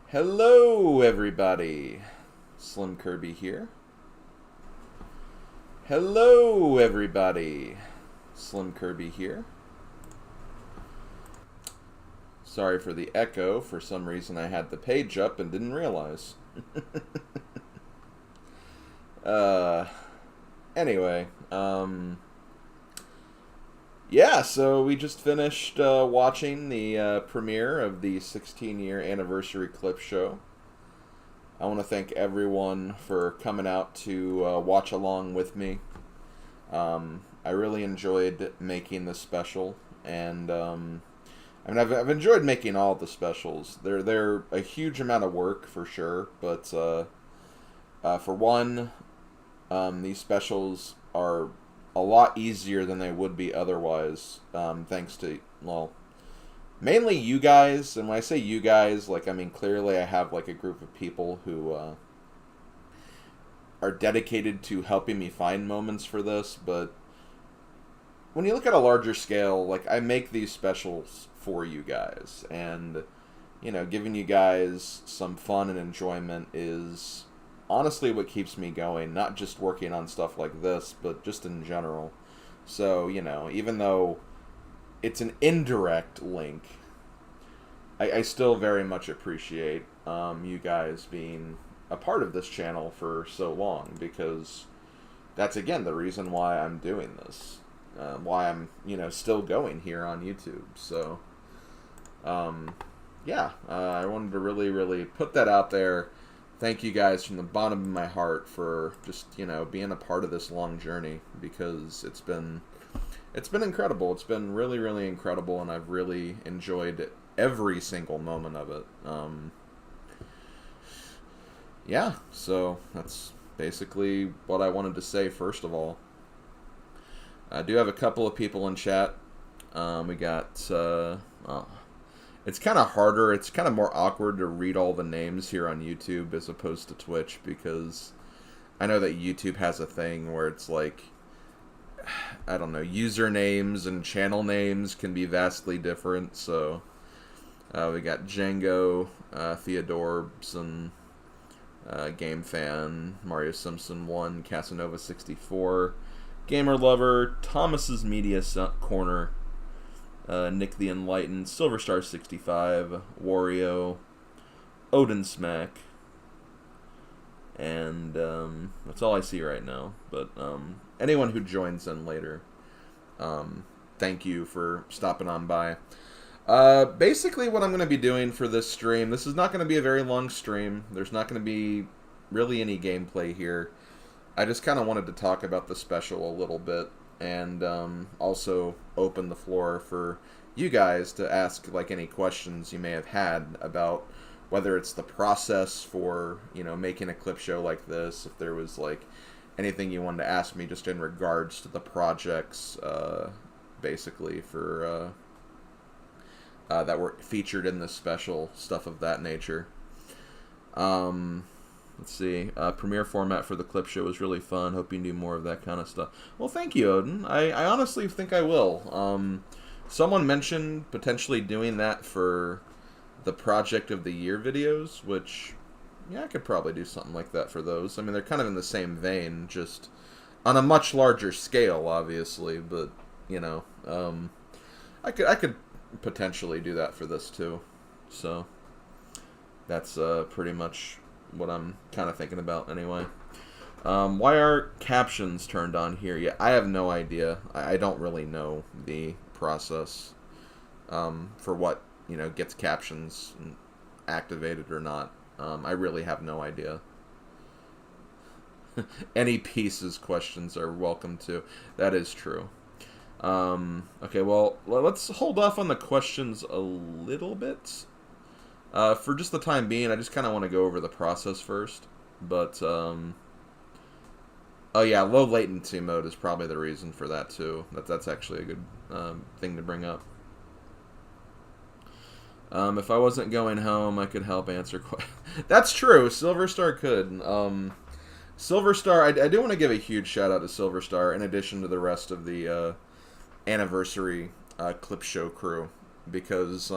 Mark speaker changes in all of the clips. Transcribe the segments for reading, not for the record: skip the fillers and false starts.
Speaker 1: Hello, everybody. SlimKirby here. Hello, everybody. SlimKirby here. Sorry for the echo. For some reason, I had the page up and didn't realize. Anyway, yeah, so we just finished watching the premiere of the 16-year anniversary clip show. I want to thank everyone for coming out to watch along with me. I really enjoyed making the special, and I've enjoyed making all the specials. They're a huge amount of work for sure, but for one, these specials are a lot easier than they would be otherwise, thanks to, well, mainly you guys. And when I say you guys, like, I mean, clearly I have, like, a group of people who are dedicated to helping me find moments for this, but when you look at a larger scale, like, I make these specials for you guys, and, you know, giving you guys some fun and enjoyment is honestly what keeps me going, not just working on stuff like this, but just in general. So, you know, even though it's an indirect link, I still very much appreciate you guys being a part of this channel for so long, because that's, again, the reason why I'm doing this. Why I'm, you know, still going here on YouTube. So, yeah, I wanted to really put that out there. Thank you guys from the bottom of my heart for just, you know, being a part of this long journey, because it's been incredible. It's been really incredible, and I've really enjoyed every single moment of it. Yeah, so that's basically what I wanted to say first of all. I do have a couple of people in chat. We got, it's kind of harder, it's kind of more awkward to read all the names here on YouTube as opposed to Twitch, because I know that YouTube has a thing where it's like, I don't know, usernames and channel names can be vastly different. So we got Django, Theodorbson, Game Fan, Mario Simpson 1, Casanova 64, Gamer Lover, Thomas's Media Corner, Nick the Enlightened, Silverstar 65, Wario, Odin Smack, and that's all I see right now. But anyone who joins in later, thank you for stopping on by. Basically what I'm going to be doing for this stream, this is not going to be a very long stream. There's not going to be really any gameplay here. I just kind of wanted to talk about the special a little bit, and also open the floor for you guys to ask, like, any questions you may have had about whether it's the process for, you know, making a clip show like this, if there was, like, anything you wanted to ask me just in regards to the projects, basically, for, that were featured in this special, stuff of that nature. Let's see. Premiere format for the clip show was really fun. Hope you do more of that kind of stuff. Well, thank you, Odin. I honestly think I will. Someone mentioned potentially doing that for the Project of the Year videos, which, yeah, I could probably do something like that for those. I mean, they're kind of in the same vein, just on a much larger scale, obviously. But, you know, I could potentially do that for this too. So that's pretty much what I'm kind of thinking about anyway. Why are captions turned on here? Yeah, I have no idea. I don't really know the process for what, you know, gets captions activated or not. I really have no idea. Any pieces questions are welcome to. That is true. Okay, well, let's hold off on the questions a little bit. For just the time being, I just kind of want to go over the process first. But, oh yeah, low latency mode is probably the reason for that, too. That's actually a good thing to bring up. If I wasn't going home, I could help answer questions. That's true, Silverstar could. Silverstar, I do want to give a huge shout out to Silverstar, in addition to the rest of the anniversary clip show crew, because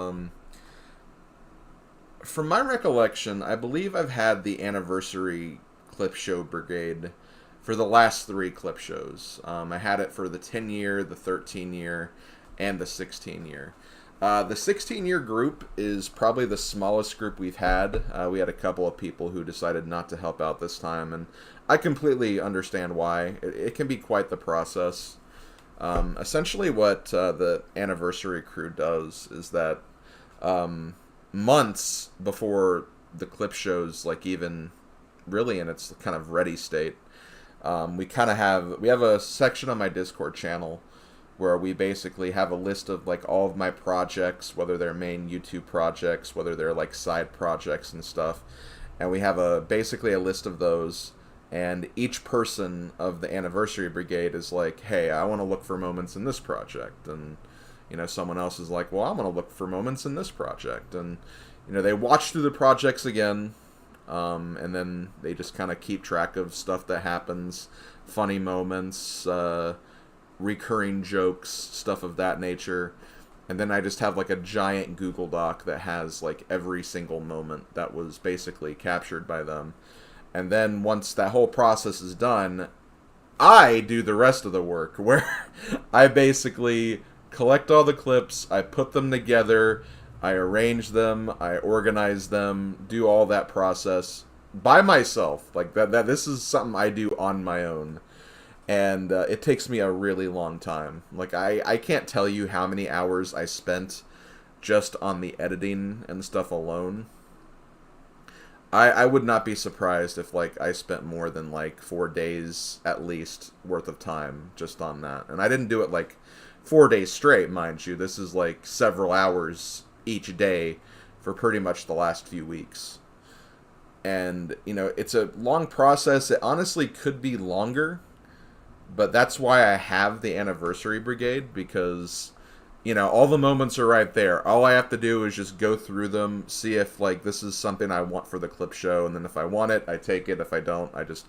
Speaker 1: From my recollection, I believe I've had the anniversary clip show brigade for the last 3 clip shows. I had it for the 10-year, the 13-year, and the 16-year. The 16-year group is probably the smallest group we've had. We had a couple of people who decided not to help out this time, and I completely understand why. It can be quite the process. Essentially, what the anniversary crew does is that months before the clip shows, like even really in its kind of ready state, we have a section on my Discord channel where we basically have a list of like all of my projects, whether they're main YouTube projects, whether they're like side projects and stuff, and we have basically a list of those. And each person of the anniversary brigade is like, hey, I want to look for moments in this project. And, someone else is like, well, I want to look for moments in this project. And, they watch through the projects again. And then they just kind of keep track of stuff that happens, funny moments, recurring jokes, stuff of that nature. And then I just have like a giant Google Doc that has like every single moment that was basically captured by them. And then once that whole process is done, I do the rest of the work, where I basically collect all the clips, I put them together, I arrange them, I organize them, do all that process by myself. Like that this is something I do on my own. And it takes me a really long time. Like I can't tell you how many hours I spent just on the editing and stuff alone. I would not be surprised if like I spent more than like 4 days at least worth of time just on that. And I didn't do it like 4 days straight, mind you. This is like several hours each day for pretty much the last few weeks. And, it's a long process. It honestly could be longer, but that's why I have the anniversary brigade, because all the moments are right there. All I have to do is just go through them, see if, like, this is something I want for the clip show, and then if I want it, I take it. If I don't, I just,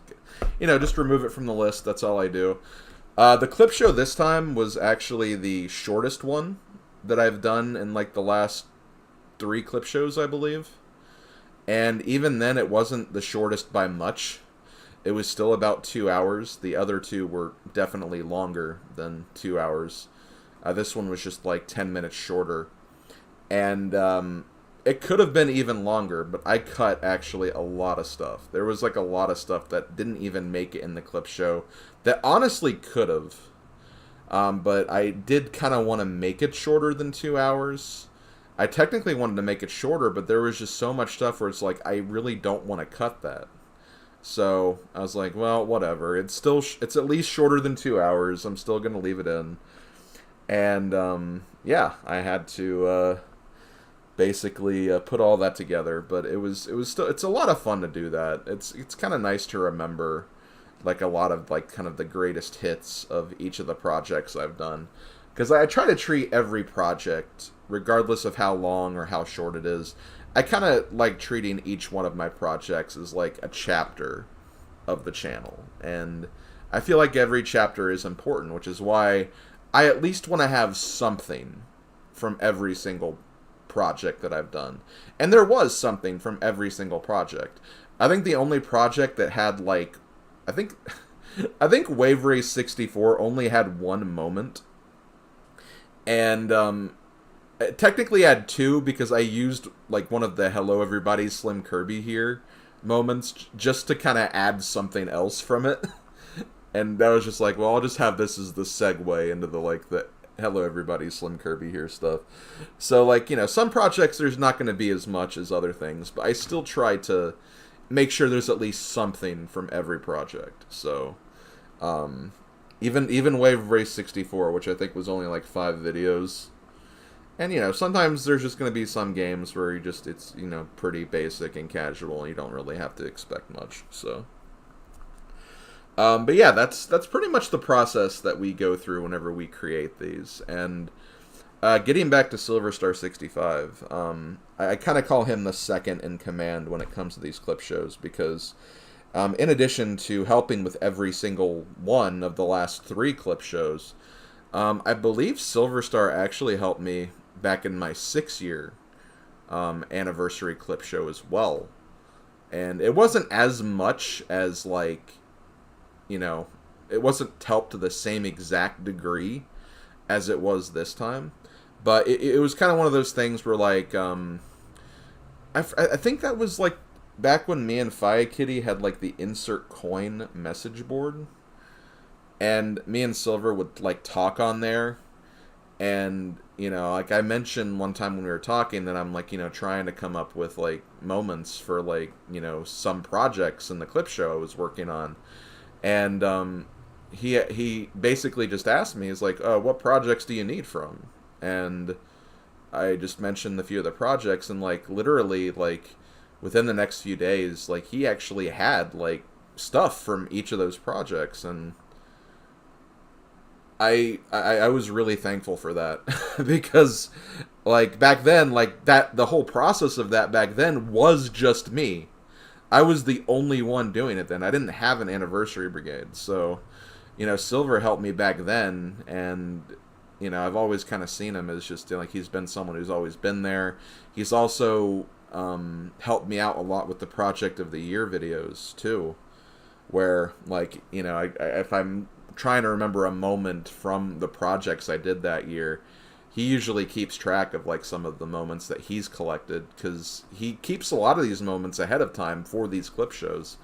Speaker 1: just remove it from the list. That's all I do. The clip show this time was actually the shortest one that I've done in, like, the last 3 clip shows, I believe. And even then, it wasn't the shortest by much. It was still about 2 hours. The other 2 were definitely longer than 2 hours. This one was just like 10 minutes shorter. And it could have been even longer, but I cut actually a lot of stuff. There was like a lot of stuff that didn't even make it in the clip show that honestly could have. But I did kind of want to make it shorter than 2 hours. I technically wanted to make it shorter, but there was just so much stuff where it's like, I really don't want to cut that. So I was like, well, whatever. It's at least shorter than 2 hours. I'm still going to leave it in. And, yeah, I had to, basically, put all that together, but it was still, it's a lot of fun to do that. It's kind of nice to remember, like, a lot of, like, kind of the greatest hits of each of the projects I've done. Because I try to treat every project, regardless of how long or how short it is, I kind of like treating each one of my projects as, like, a chapter of the channel. And I feel like every chapter is important, which is why I at least want to have something from every single project that I've done. And there was something from every single project. I think the only project that had, like, I think Wave Race 64 only had 1 moment. And it technically had 2 because I used, like, one of the Hello Everybody SlimKirby here moments just to kind of add something else from it. And I was just like, well, I'll just have this as the segue into the, like, the Hello Everybody SlimKirby here stuff. So, like, some projects there's not going to be as much as other things, but I still try to make sure there's at least something from every project. So, even Wave Race 64, which I think was only, like, 5 videos. And, sometimes there's just going to be some games where it's, pretty basic and casual, and you don't really have to expect much, so. But yeah, that's pretty much the process that we go through whenever we create these. And getting back to Silverstar 65, I kind of call him the second in command when it comes to these clip shows, because in addition to helping with every single one of the last 3 clip shows, I believe Silverstar actually helped me back in my 6th year anniversary clip show as well. And it wasn't as much as, like, you know, it wasn't helped to the same exact degree as it was this time. But it was kind of one of those things where, like, I think that was, like, back when me and Fire Kitty had, like, the insert coin message board. And me and Silver would, like, talk on there. And, you know, like, I mentioned one time when we were talking that I'm, like, you know, trying to come up with, like, moments for, like, you know, some projects in the clip show I was working on. And, he basically just asked me, he's like, oh, what projects do you need from? And I just mentioned a few of the projects, and, like, literally, like, within the next few days, like, he actually had, like, stuff from each of those projects, and I was really thankful for that. Because, like, back then, like, that, the whole process of that back then was just me. I was the only one doing it then. I didn't have an anniversary brigade, so, you know, Silver helped me back then, and, you know, I've always kind of seen him as just, like, he's been someone who's always been there. He's also helped me out a lot with the Project of the Year videos, too, where, like, you know, if I'm trying to remember a moment from the projects I did that year, he usually keeps track of, like, some of the moments that he's collected, because he keeps a lot of these moments ahead of time for these clip shows.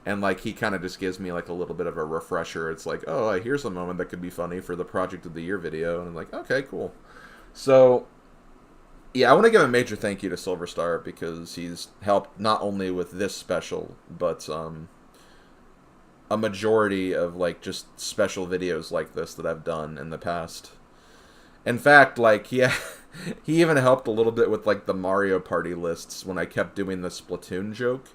Speaker 1: And, like, he kind of just gives me, like, a little bit of a refresher. It's like, oh, here's a moment that could be funny for the Project of the Year video. And I'm like, okay, cool. So, yeah, I want to give a major thank you to Silverstar, because he's helped not only with this special, but a majority of, like, just special videos like this that I've done in the past. In fact, like, yeah, he even helped a little bit with, like, the Mario Party lists when I kept doing the Splatoon joke.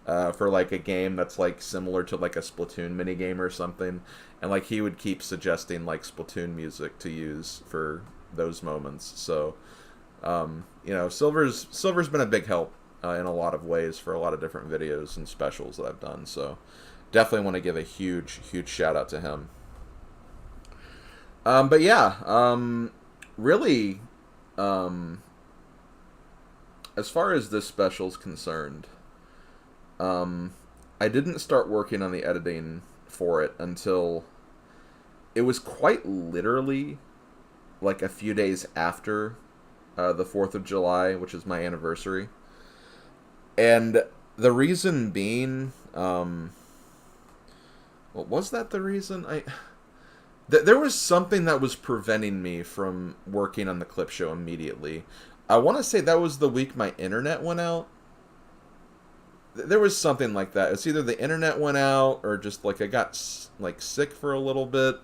Speaker 1: For, like, a game that's, like, similar to, like, a Splatoon minigame or something. And, like, he would keep suggesting, like, Splatoon music to use for those moments. So, you know, Silver's been a big help in a lot of ways for a lot of different videos and specials that I've done. So, definitely want to give a huge, huge shout out to him. But yeah, really, as far as this special's concerned, I didn't start working on the editing for it until it was quite literally like a few days after the 4th of July, which is my anniversary. And the reason being, well, was that the reason? There was something that was preventing me from working on the clip show immediately. I want to say that was the week my internet went out. There was something like that. It's either the internet went out or just, like, I got, like, sick for a little bit.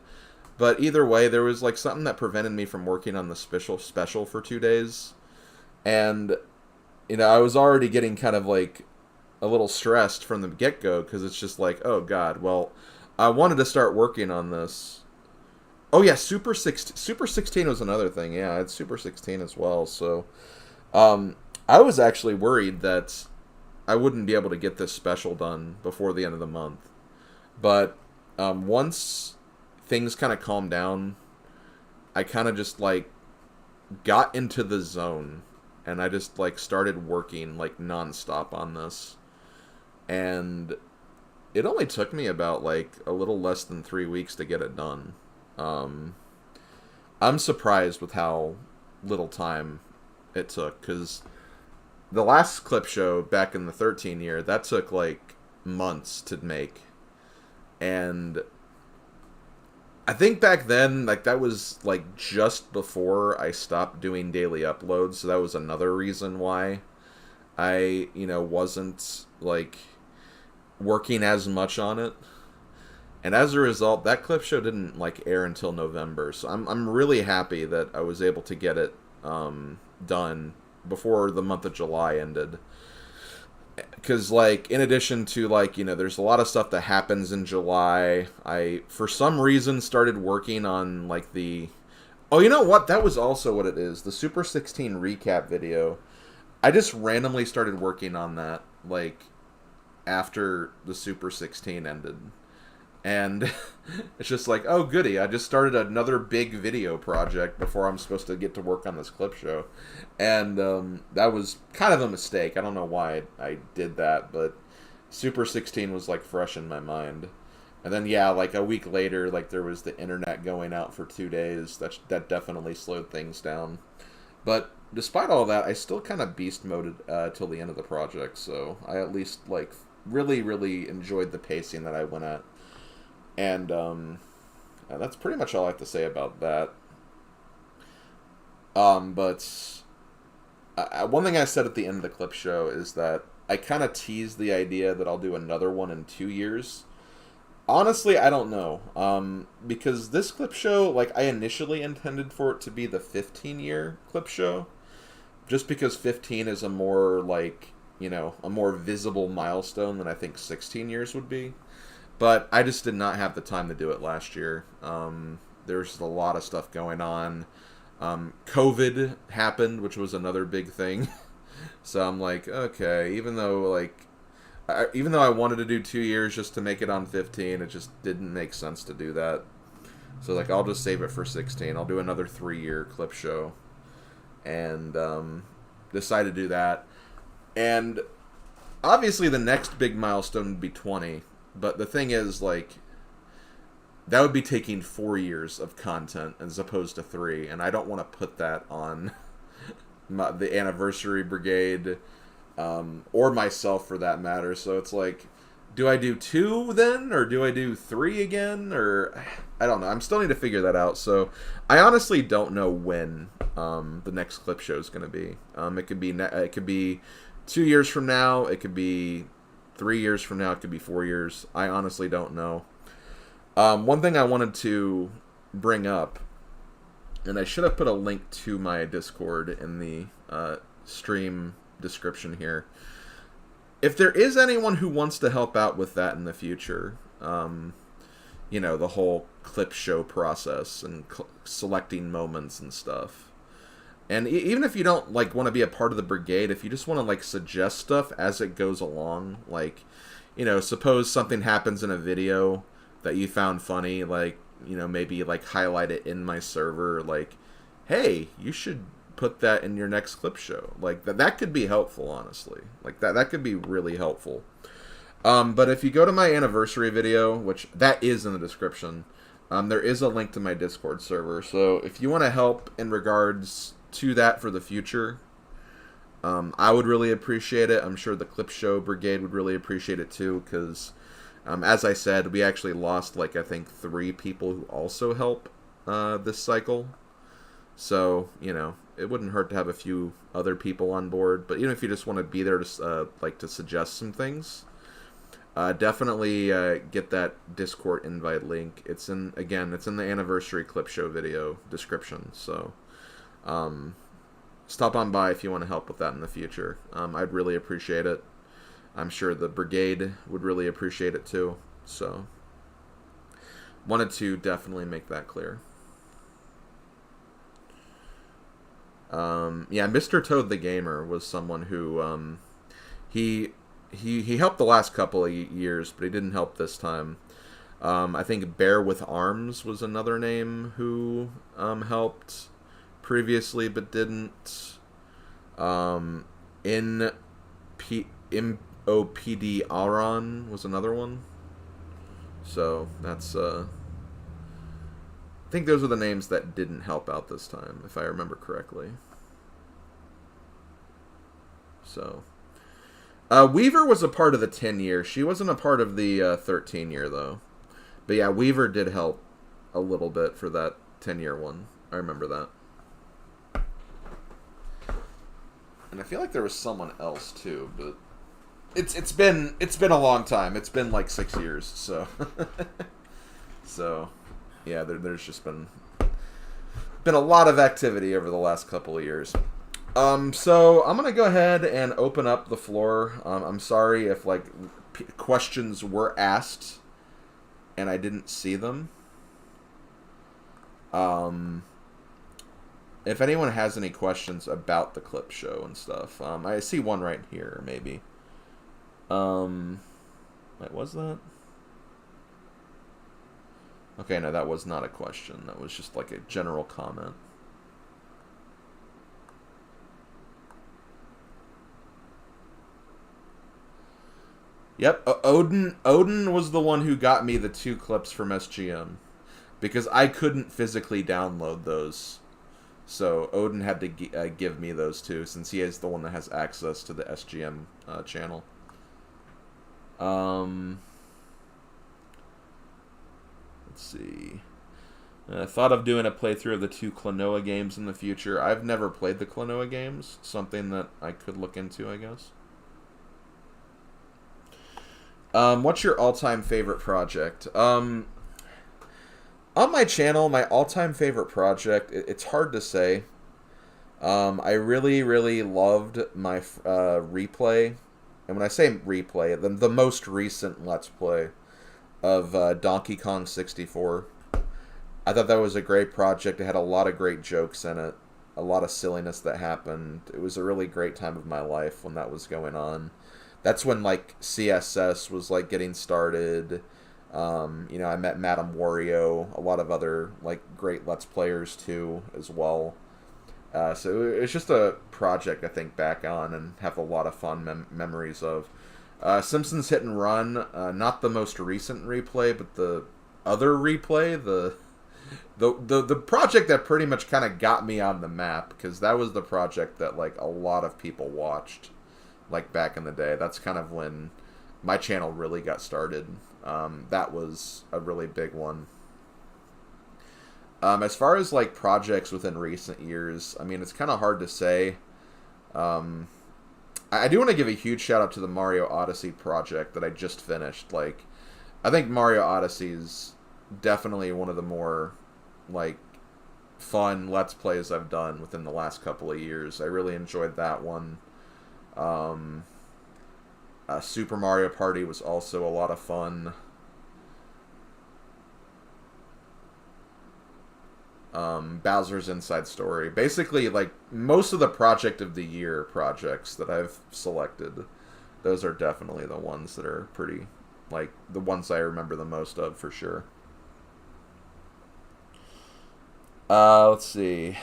Speaker 1: But either way, there was, like, something that prevented me from working on the special for 2 days. And, you know, I was already getting kind of, like, a little stressed from the get-go, because it's just like, oh, God, well, I wanted to start working on this. Oh, yeah, Super 16 was another thing. Yeah, I had Super 16 as well. So, I was actually worried that I wouldn't be able to get this special done before the end of the month. But once things kind of calmed down, I kind of just, like, got into the zone. And I just, like, started working, like, nonstop on this. And it only took me about, like, a little less than 3 weeks to get it done. I'm surprised with how little time it took, because the last clip show back in the 13 year, that took, like, months to make. And I think back then, like, that was, like, just before I stopped doing daily uploads, so that was another reason why I, you know, wasn't, like, working as much on it. And as a result, that clip show didn't, like, air until November. So I'm really happy that I was able to get it done before the month of July ended. Because, like, in addition to, like, you know, there's a lot of stuff that happens in July. I, for some reason, started working on, like, the... Oh, you know what? That was also what it is. The Super 16 recap video. I just randomly started working on that, like, after the Super 16 ended. And it's just like, oh goody, I just started another big video project before I'm supposed to get to work on this clip show. And that was kind of a mistake. I don't know why I did that, but Super 16 was like fresh in my mind. And then yeah, like a week later, like there was the internet going out for 2 days. That definitely slowed things down. But despite all that, I still kind of beast moded till the end of the project. So I at least like really, really enjoyed the pacing that I went at. And that's pretty much all I have to say about that. But one thing I said at the end of the clip show is that I kind of teased the idea that I'll do another one in 2 years. Honestly, I don't know. Because this clip show, like, I initially intended for it to be the 15-year clip show. Just because 15 is a more, like, you know, a more visible milestone than I think 16 years would be. But I just did not have the time to do it last year. There's just a lot of stuff going on. COVID happened, which was another big thing. So I'm like, okay, even though I wanted to do 2 years just to make it on 15, it just didn't make sense to do that. So like, I'll just save it for 16. I'll do another 3-year clip show, and decide to do that. And obviously, the next big milestone would be 20. But the thing is, like, that would be taking 4 years of content as opposed to 3, and I don't want to put that on the anniversary brigade, or myself for that matter. So it's like, do I do 2 then, or do I do 3 again, or I don't know. I'm still need to figure that out. So I honestly don't know when the next clip show is going to be. It could be 2 years from now. It could be 3 years from now. It could be 4 years. I honestly don't know. One thing I wanted to bring up, and I should have put a link to my Discord in the stream description here. If there is anyone who wants to help out with that in the future, you know, the whole clip show process and selecting moments and stuff. And even if you don't like want to be a part of the brigade, if you just want to like suggest stuff as it goes along, like, you know, suppose something happens in a video that you found funny, like, you know, maybe like highlight it in my server, like, hey, you should put that in your next clip show. Like that could be helpful, honestly. Like that could be really helpful. But if you go to my anniversary video, which that is in the description, there is a link to my Discord server. So if you want to help in regards to that for the future, I would really appreciate it. I'm sure the clip show brigade would really appreciate it too, because as I said, we actually lost, like, I think 3 people who also help this cycle. So, you know, it wouldn't hurt to have a few other people on board. But even if you just want to be there to, like, to suggest some things, definitely get that Discord invite link. It's in the anniversary clip show video description. So, stop on by if you want to help with that in the future. I'd really appreciate it. I'm sure the brigade would really appreciate it too. So, wanted to definitely make that clear. Yeah, Mr. Toad the Gamer was someone who he helped the last couple of years, but he didn't help this time. I think Bear with Arms was another name who helped previously but didn't. OPD Aron was another one. So that's I think those are the names that didn't help out this time, if I remember correctly. So Weaver was a part of the 10-year. She wasn't a part of the 13-year though. But yeah, Weaver did help a little bit for that 10-year one. I remember that. And I feel like there was someone else too, but it's been a long time. It's been like 6 years, so so yeah, there's just been a lot of activity over the last couple of years. So I'm gonna go ahead and open up the floor. I'm sorry if like questions were asked and I didn't see them. If anyone has any questions about the clip show and stuff, I see one right here, maybe. Wait, was that? Okay, no, that was not a question. That was just like a general comment. Yep, Odin was the one who got me the 2 clips from SGM. Because I couldn't physically download those. So Odin had to give me those 2, since he is the one that has access to the SGM channel. Let's see. I thought of doing a playthrough of the 2 Klonoa games in the future. I've never played the Klonoa games. Something that I could look into, I guess. What's your all-time favorite project? On my channel, my all-time favorite project, it's hard to say. I really, really loved my replay. And when I say replay, the most recent Let's Play of Donkey Kong 64. I thought that was a great project. It had a lot of great jokes in it. A lot of silliness that happened. It was a really great time of my life when that was going on. That's when, like, CSS was, like, getting started. You know, I met Madame Wario, a lot of other, like, great Let's Players, too, as well. So it's just a project I think back on and have a lot of fun memories of. Simpsons Hit and Run, not the most recent replay, but the other replay, the project that pretty much kind of got me on the map, because that was the project that, like, a lot of people watched, like, back in the day. That's kind of when my channel really got started. That was a really big one. As far as, like, projects within recent years, I mean, it's kind of hard to say. I do want to give a huge shout out to the Mario Odyssey project that I just finished. Like, I think Mario Odyssey is definitely one of the more, like, fun Let's Plays I've done within the last couple of years. I really enjoyed that one. Super Mario Party was also a lot of fun. Bowser's Inside Story. Basically, like, most of the Project of the Year projects that I've selected, those are definitely the ones that are pretty, like, the ones I remember the most of, for sure. Let's see.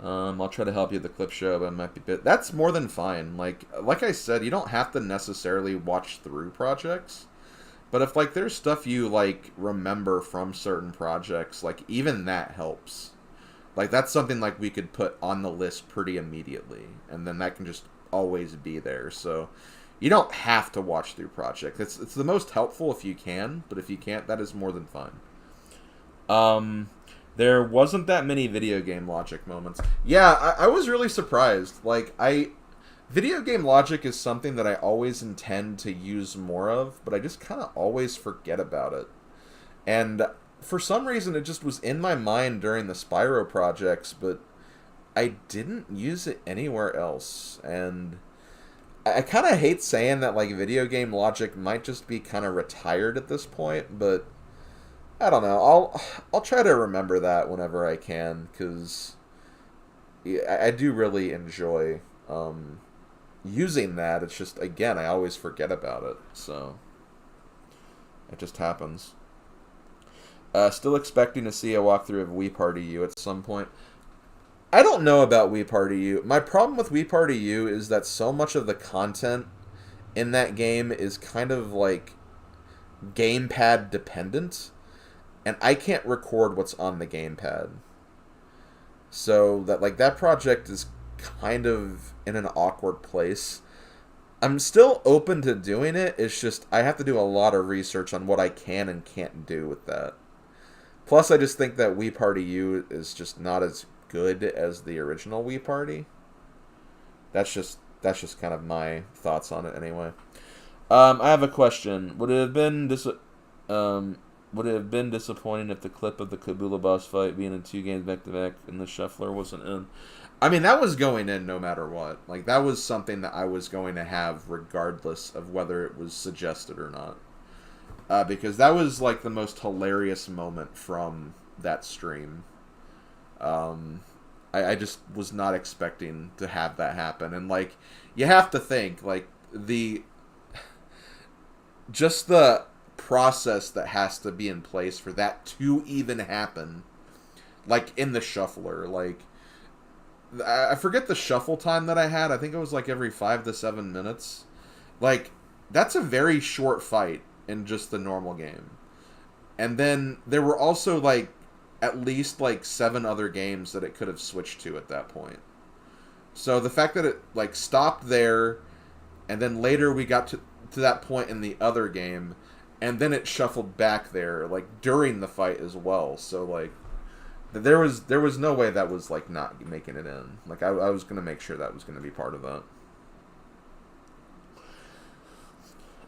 Speaker 1: I'll try to help you with the clip show, but it might be a bit... That's more than fine. Like I said, you don't have to necessarily watch through projects. But if, like, there's stuff you, like, remember from certain projects, like, even that helps. Like, that's something, like, we could put on the list pretty immediately. And then that can just always be there. So, you don't have to watch through projects. It's the most helpful if you can. But if you can't, that is more than fine. There wasn't that many video game logic moments. Yeah, I was really surprised. Like, video game logic is something that I always intend to use more of, but I just kind of always forget about it. And for some reason, it just was in my mind during the Spyro projects, but I didn't use it anywhere else. And I kind of hate saying that, like, video game logic might just be kind of retired at this point, but I don't know. I'll try to remember that whenever I can, because I do really enjoy using that. It's just, again, I always forget about it, so it just happens. Still expecting to see a walkthrough of Wii Party U at some point. I don't know about Wii Party U. My problem with Wii Party U is that so much of the content in that game is kind of, like, gamepad dependent, and I can't record what's on the gamepad. So that, like, that project is kind of in an awkward place. I'm still open to doing it. It's just I have to do a lot of research on what I can and can't do with that. Plus, I just think that Wii Party U is just not as good as the original Wii Party. That's just kind of my thoughts on it anyway. I have a question. Would it have been disappointing if the clip of the Kabula boss fight being in 2 games back-to-back and the shuffler wasn't in? I mean, that was going in no matter what. Like, that was something that I was going to have regardless of whether it was suggested or not. Because that was, like, the most hilarious moment from that stream. I just was not expecting to have that happen. And, like, you have to think, like, just the process that has to be in place for that to even happen. Like, in the shuffler. Like, I forget the shuffle time that I had. I think it was like every 5 to 7 minutes. Like, that's a very short fight in just the normal game. And then there were also, like, at least, like, 7 other games that it could have switched to at that point. So the fact that it, like, stopped there, and then later we got to that point in the other game, and then it shuffled back there, like, during the fight as well. So, like, there was no way that was, like, not making it in. Like, I was going to make sure that was going to be part of that.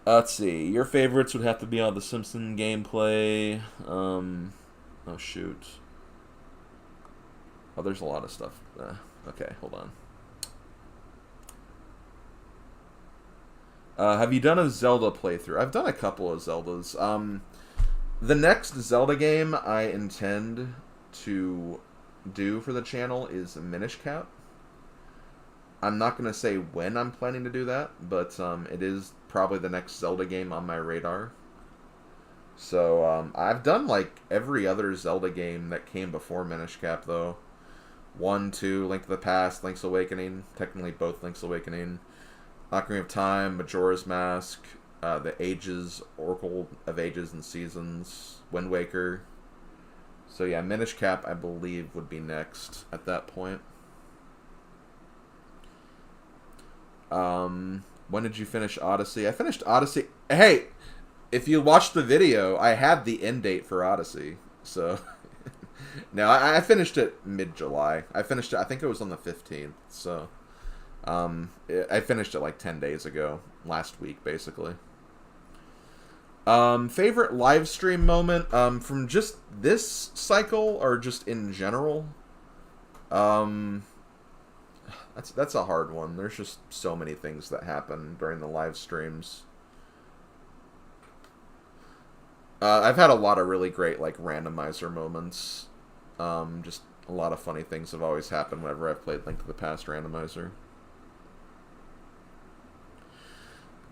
Speaker 1: Let's see. Your favorites would have to be on the Simpson gameplay. Oh, shoot. Oh, there's a lot of stuff. Okay, hold on. Have you done a Zelda playthrough? I've done a couple of Zeldas. The next Zelda game I intend to do for the channel is Minish Cap. I'm not going to say when I'm planning to do that, but it is probably the next Zelda game on my radar. So, I've done, like, every other Zelda game that came before Minish Cap, though. 1, 2, Link to the Past, Link's Awakening. Technically both Link's Awakening. Ocarina of Time, Majora's Mask, the Ages, Oracle of Ages and Seasons, Wind Waker. So, yeah, Minish Cap, I believe, would be next at that point. When did you finish Odyssey? I finished Odyssey. Hey, if you watched the video, I had the end date for Odyssey. So, no, I finished it mid-July. I finished it, I think it was on the 15th. So, I finished it like 10 days ago. Last week, basically. Favorite live stream moment from just this cycle or just in general? That's a hard one. There's just so many things that happen during the live streams. I've had a lot of really great, like, randomizer moments. Just a lot of funny things have always happened whenever I've played Link to the Past randomizer.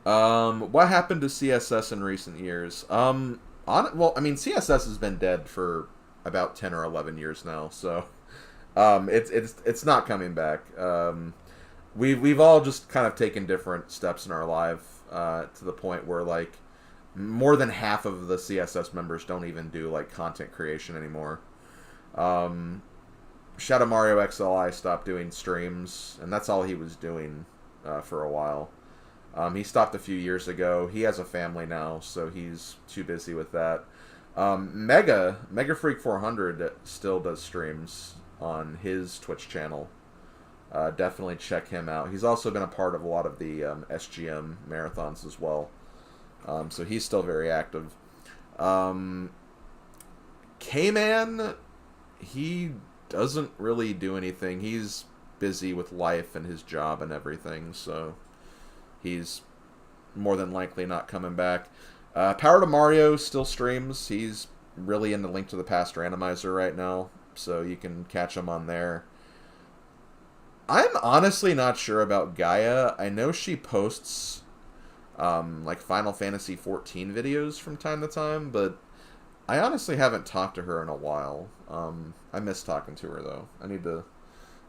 Speaker 1: What happened to CSS in recent years? Well, I mean, CSS has been dead for about 10 or 11 years now, so... it's not coming back. We've all just kind of taken different steps in our life, to the point where, like, more than half of the CSS members don't even do, like, content creation anymore. Shadow Mario XLI stopped doing streams, and that's all he was doing, for a while. He stopped a few years ago. He has a family now, so he's too busy with that. Mega Freak 400 still does streams on his Twitch channel. Definitely check him out. He's also been a part of a lot of the SGM marathons as well. So he's still very active. K-Man, he doesn't really do anything. He's busy with life and his job and everything, so he's more than likely not coming back. Power to Mario still streams. He's really into Link to the Past randomizer right now, so you can catch him on there. I'm honestly not sure about Gaia. I know she posts like Final Fantasy XIV videos from time to time, but I honestly haven't talked to her in a while. I miss talking to her, though. I need to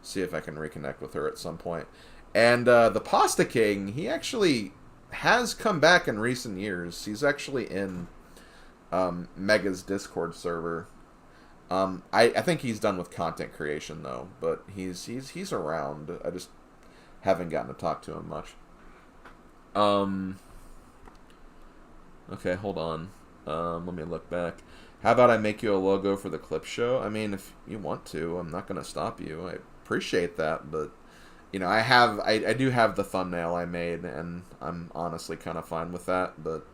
Speaker 1: see if I can reconnect with her at some point. And the Pasta King, he actually has come back in recent years. He's actually in Mega's Discord server. I think he's done with content creation, though, but he's around. I just haven't gotten to talk to him much. Okay, hold on. Let me look back. How about I make you a logo for the clip show? I mean, if you want to, I'm not going to stop you. I appreciate that, but, you know, I do have the thumbnail I made, and I'm honestly kind of fine with that, but,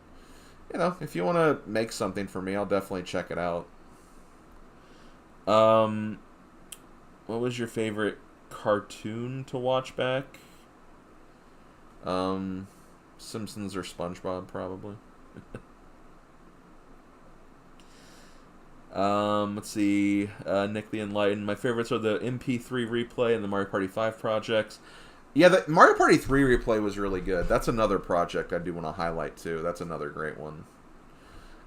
Speaker 1: you know, if you want to make something for me, I'll definitely check it out. What was your favorite cartoon to watch back? Simpsons or SpongeBob, probably. Let's see. Nick the Enlightened. My favorites are the MP3 replay and the Mario Party 5 projects. Yeah, the Mario Party 3 replay was really good. That's another project I do want to highlight, too. That's another great one.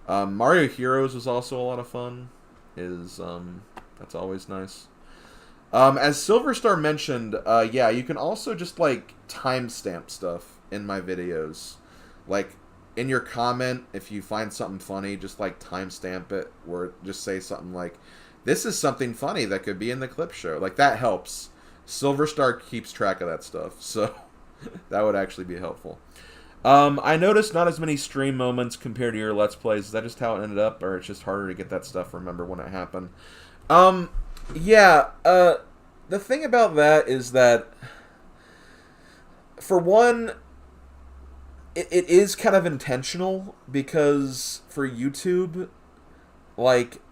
Speaker 1: Mario Heroes was also a lot of fun. Is That's always nice. As Silverstar mentioned, yeah, you can also just like timestamp stuff in my videos. Like in your comment, if you find something funny, just like timestamp it, or just say something like, "This is something funny that could be in the clip show." Like that helps. Silverstar keeps track of that stuff, so that would actually be helpful. I noticed not as many stream moments compared to your Let's Plays. Is that just how it ended up, or it's just harder to get that stuff, remember when it happened? Yeah, the thing about that is that, for one, it is kind of intentional, because for YouTube, like,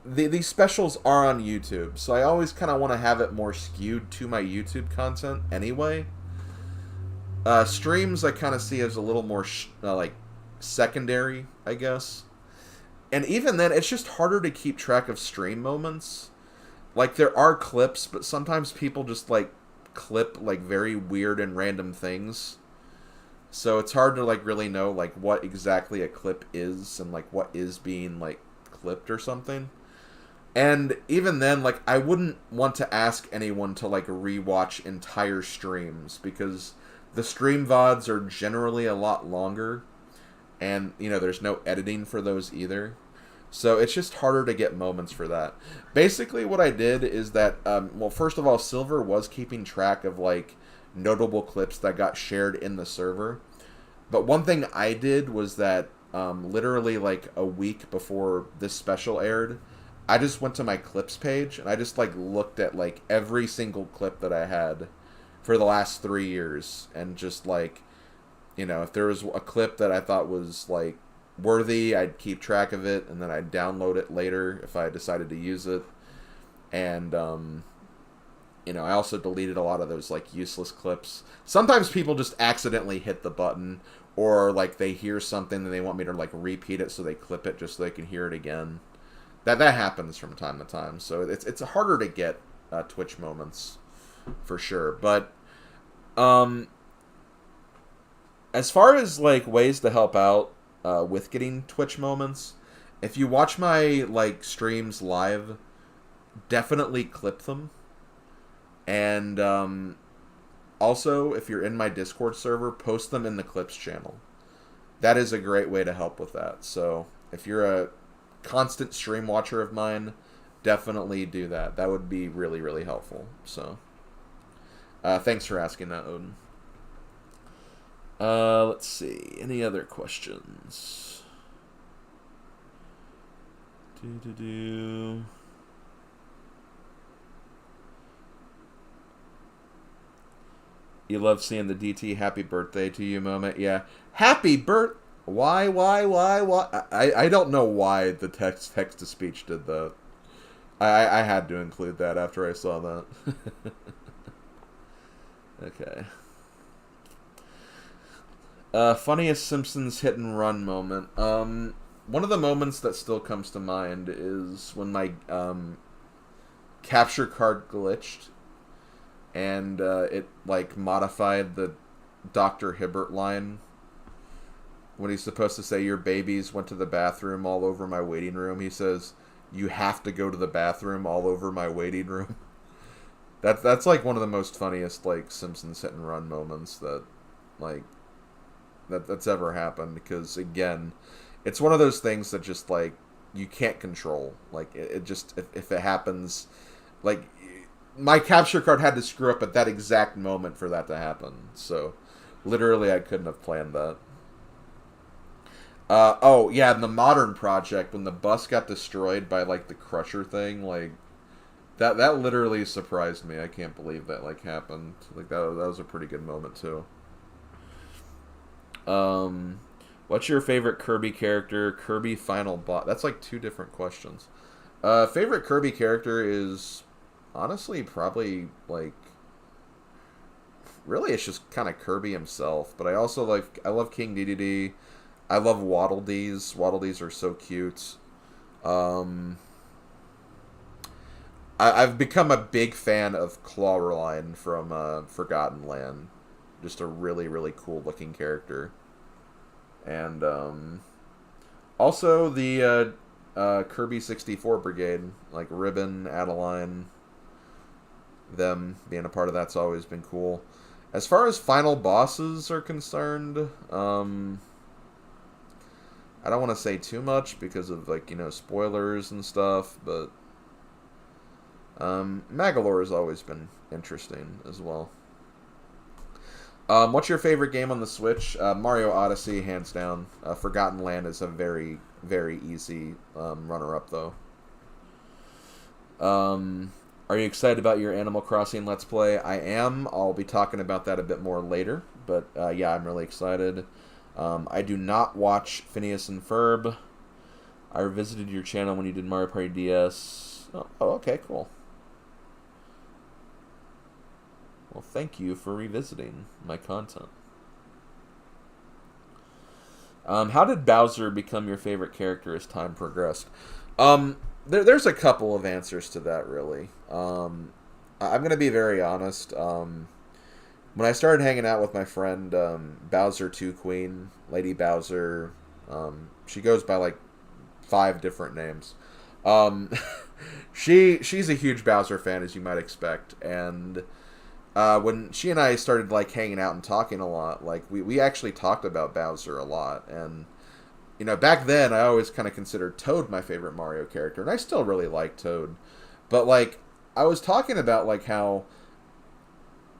Speaker 1: these specials are on YouTube, so I always kind of want to have it more skewed to my YouTube content anyway. Streams I kind of see as a little more like secondary, I guess. And even then, it's just harder to keep track of stream moments. Like there are clips, but sometimes people just like clip like very weird and random things. So it's hard to like really know like what exactly a clip is and like what is being like clipped or something. And even then, like I wouldn't want to ask anyone to like rewatch entire streams, because the stream VODs are generally a lot longer, and, you know, there's no editing for those either. So it's just harder to get moments for that. Basically, what I did is that, well, first of all, Silver was keeping track of, like, notable clips that got shared in the server. But one thing I did was that, literally, like, a week before this special aired, I just went to my clips page, and I just, like, looked at, like, every single clip that I had for the last 3 years, and just like, you know, if there was a clip that I thought was like worthy, I'd keep track of it, and then I'd download it later if I decided to use it. And you know, I also deleted a lot of those like useless clips. Sometimes people just accidentally hit the button, or like they hear something and they want me to like repeat it, so they clip it just so they can hear it again. That happens from time to time, so it's harder to get Twitch moments for sure. But as far as like ways to help out with getting Twitch moments, if you watch my like streams live, definitely clip them. And also, if you're in my Discord server, post them in the clips channel. That is a great way to help with that. So if you're a constant stream watcher of mine, definitely do that. That would be really, really helpful. So thanks for asking that, Odin. Let's see. Any other questions? You love seeing the DT happy birthday to you moment. Yeah. Happy birth. Why? I don't know why the text-to-speech did that. I had to include that after I saw that. Okay. Funniest Simpsons hit and run moment. One of the moments that still comes to mind is when my capture card glitched, and it like modified the Dr. Hibbert line when he's supposed to say, "Your babies went to the bathroom all over my waiting room." He says, "You have to go to the bathroom all over my waiting room." That's like one of the most funniest like Simpsons hit and run moments that like that's ever happened, because again, it's one of those things that just like you can't control. Like it just if it happens, like my capture card had to screw up at that exact moment for that to happen. So literally I couldn't have planned that. Oh yeah, in the Modern Project, when the bus got destroyed by like the Crusher thing, like that literally surprised me. I can't believe that like happened. Like that was a pretty good moment too. What's your favorite Kirby character? Kirby Final Boss. That's like two different questions. Favorite Kirby character is honestly probably like really it's just kind of Kirby himself. But I also I love King Dedede. I love Waddle Dees. Waddle Dees are so cute. I've become a big fan of Clawline from Forgotten Land. Just a really, really cool looking character. And Also, the Kirby 64 Brigade, like Ribbon, Adeline, them being a part of that's always been cool. As far as final bosses are concerned, I don't want to say too much because of, like, spoilers and stuff, but Magalore has always been interesting as well. What's your favorite game on the Switch? Mario Odyssey, hands down. Forgotten Land is a very, very easy runner-up, though. Are you excited about your Animal Crossing Let's Play? I am. I'll be talking about that a bit more later, but yeah, I'm really excited. I do not watch Phineas and Ferb. I revisited your channel when you did Mario Party DS. Oh, okay, cool. Well, thank you for revisiting my content. How did Bowser become your favorite character as time progressed? There's a couple of answers to that, really. I'm going to be very honest. When I started hanging out with my friend Bowser 2 Queen, Lady Bowser, she goes by like 5 different names. She's a huge Bowser fan, as you might expect, and when she and I started like hanging out and talking a lot, like we actually talked about Bowser a lot, and back then I always kind of considered Toad my favorite Mario character, and I still really like Toad, but like I was talking about like how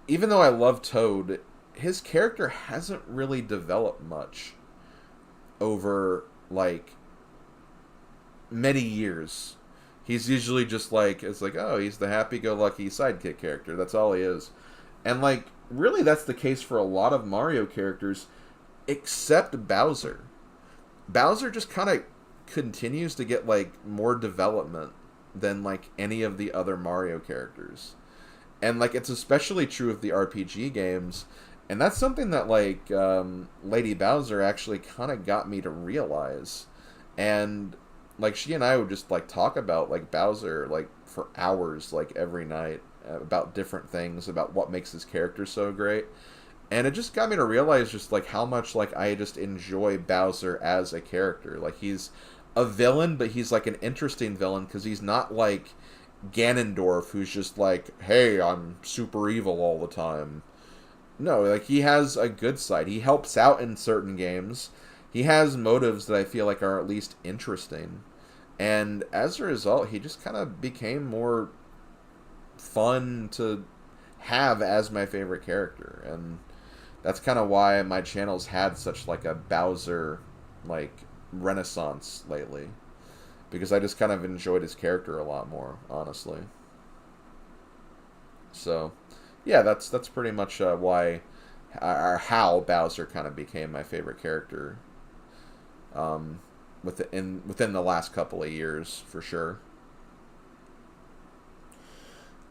Speaker 1: even though I love Toad, his character hasn't really developed much over like many years. He's usually just like, it's like, oh, he's the happy-go-lucky sidekick character. That's all he is. And, like, really that's the case for a lot of Mario characters, except Bowser. Bowser just kind of continues to get, like, more development than, like, any of the other Mario characters. And, like, it's especially true of the RPG games. And that's something that, like, Lady Bowser actually kind of got me to realize. And like, she and I would just, like, talk about, like, Bowser, like, for hours, like, every night, about different things, about what makes his character so great. And it just got me to realize just, like, how much, like, I just enjoy Bowser as a character. Like, he's a villain, but he's, like, an interesting villain, because he's not, like, Ganondorf, who's just, like, hey, I'm super evil all the time. No, like, he has a good side. He helps out in certain games. He has motives that I feel like are at least interesting. And as a result, he just kind of became more fun to have as my favorite character. And that's kind of why my channel's had such like a Bowser like renaissance lately. Because I just kind of enjoyed his character a lot more, honestly. So, yeah, that's pretty much why or how Bowser kind of became my favorite character. Within the last couple of years, for sure.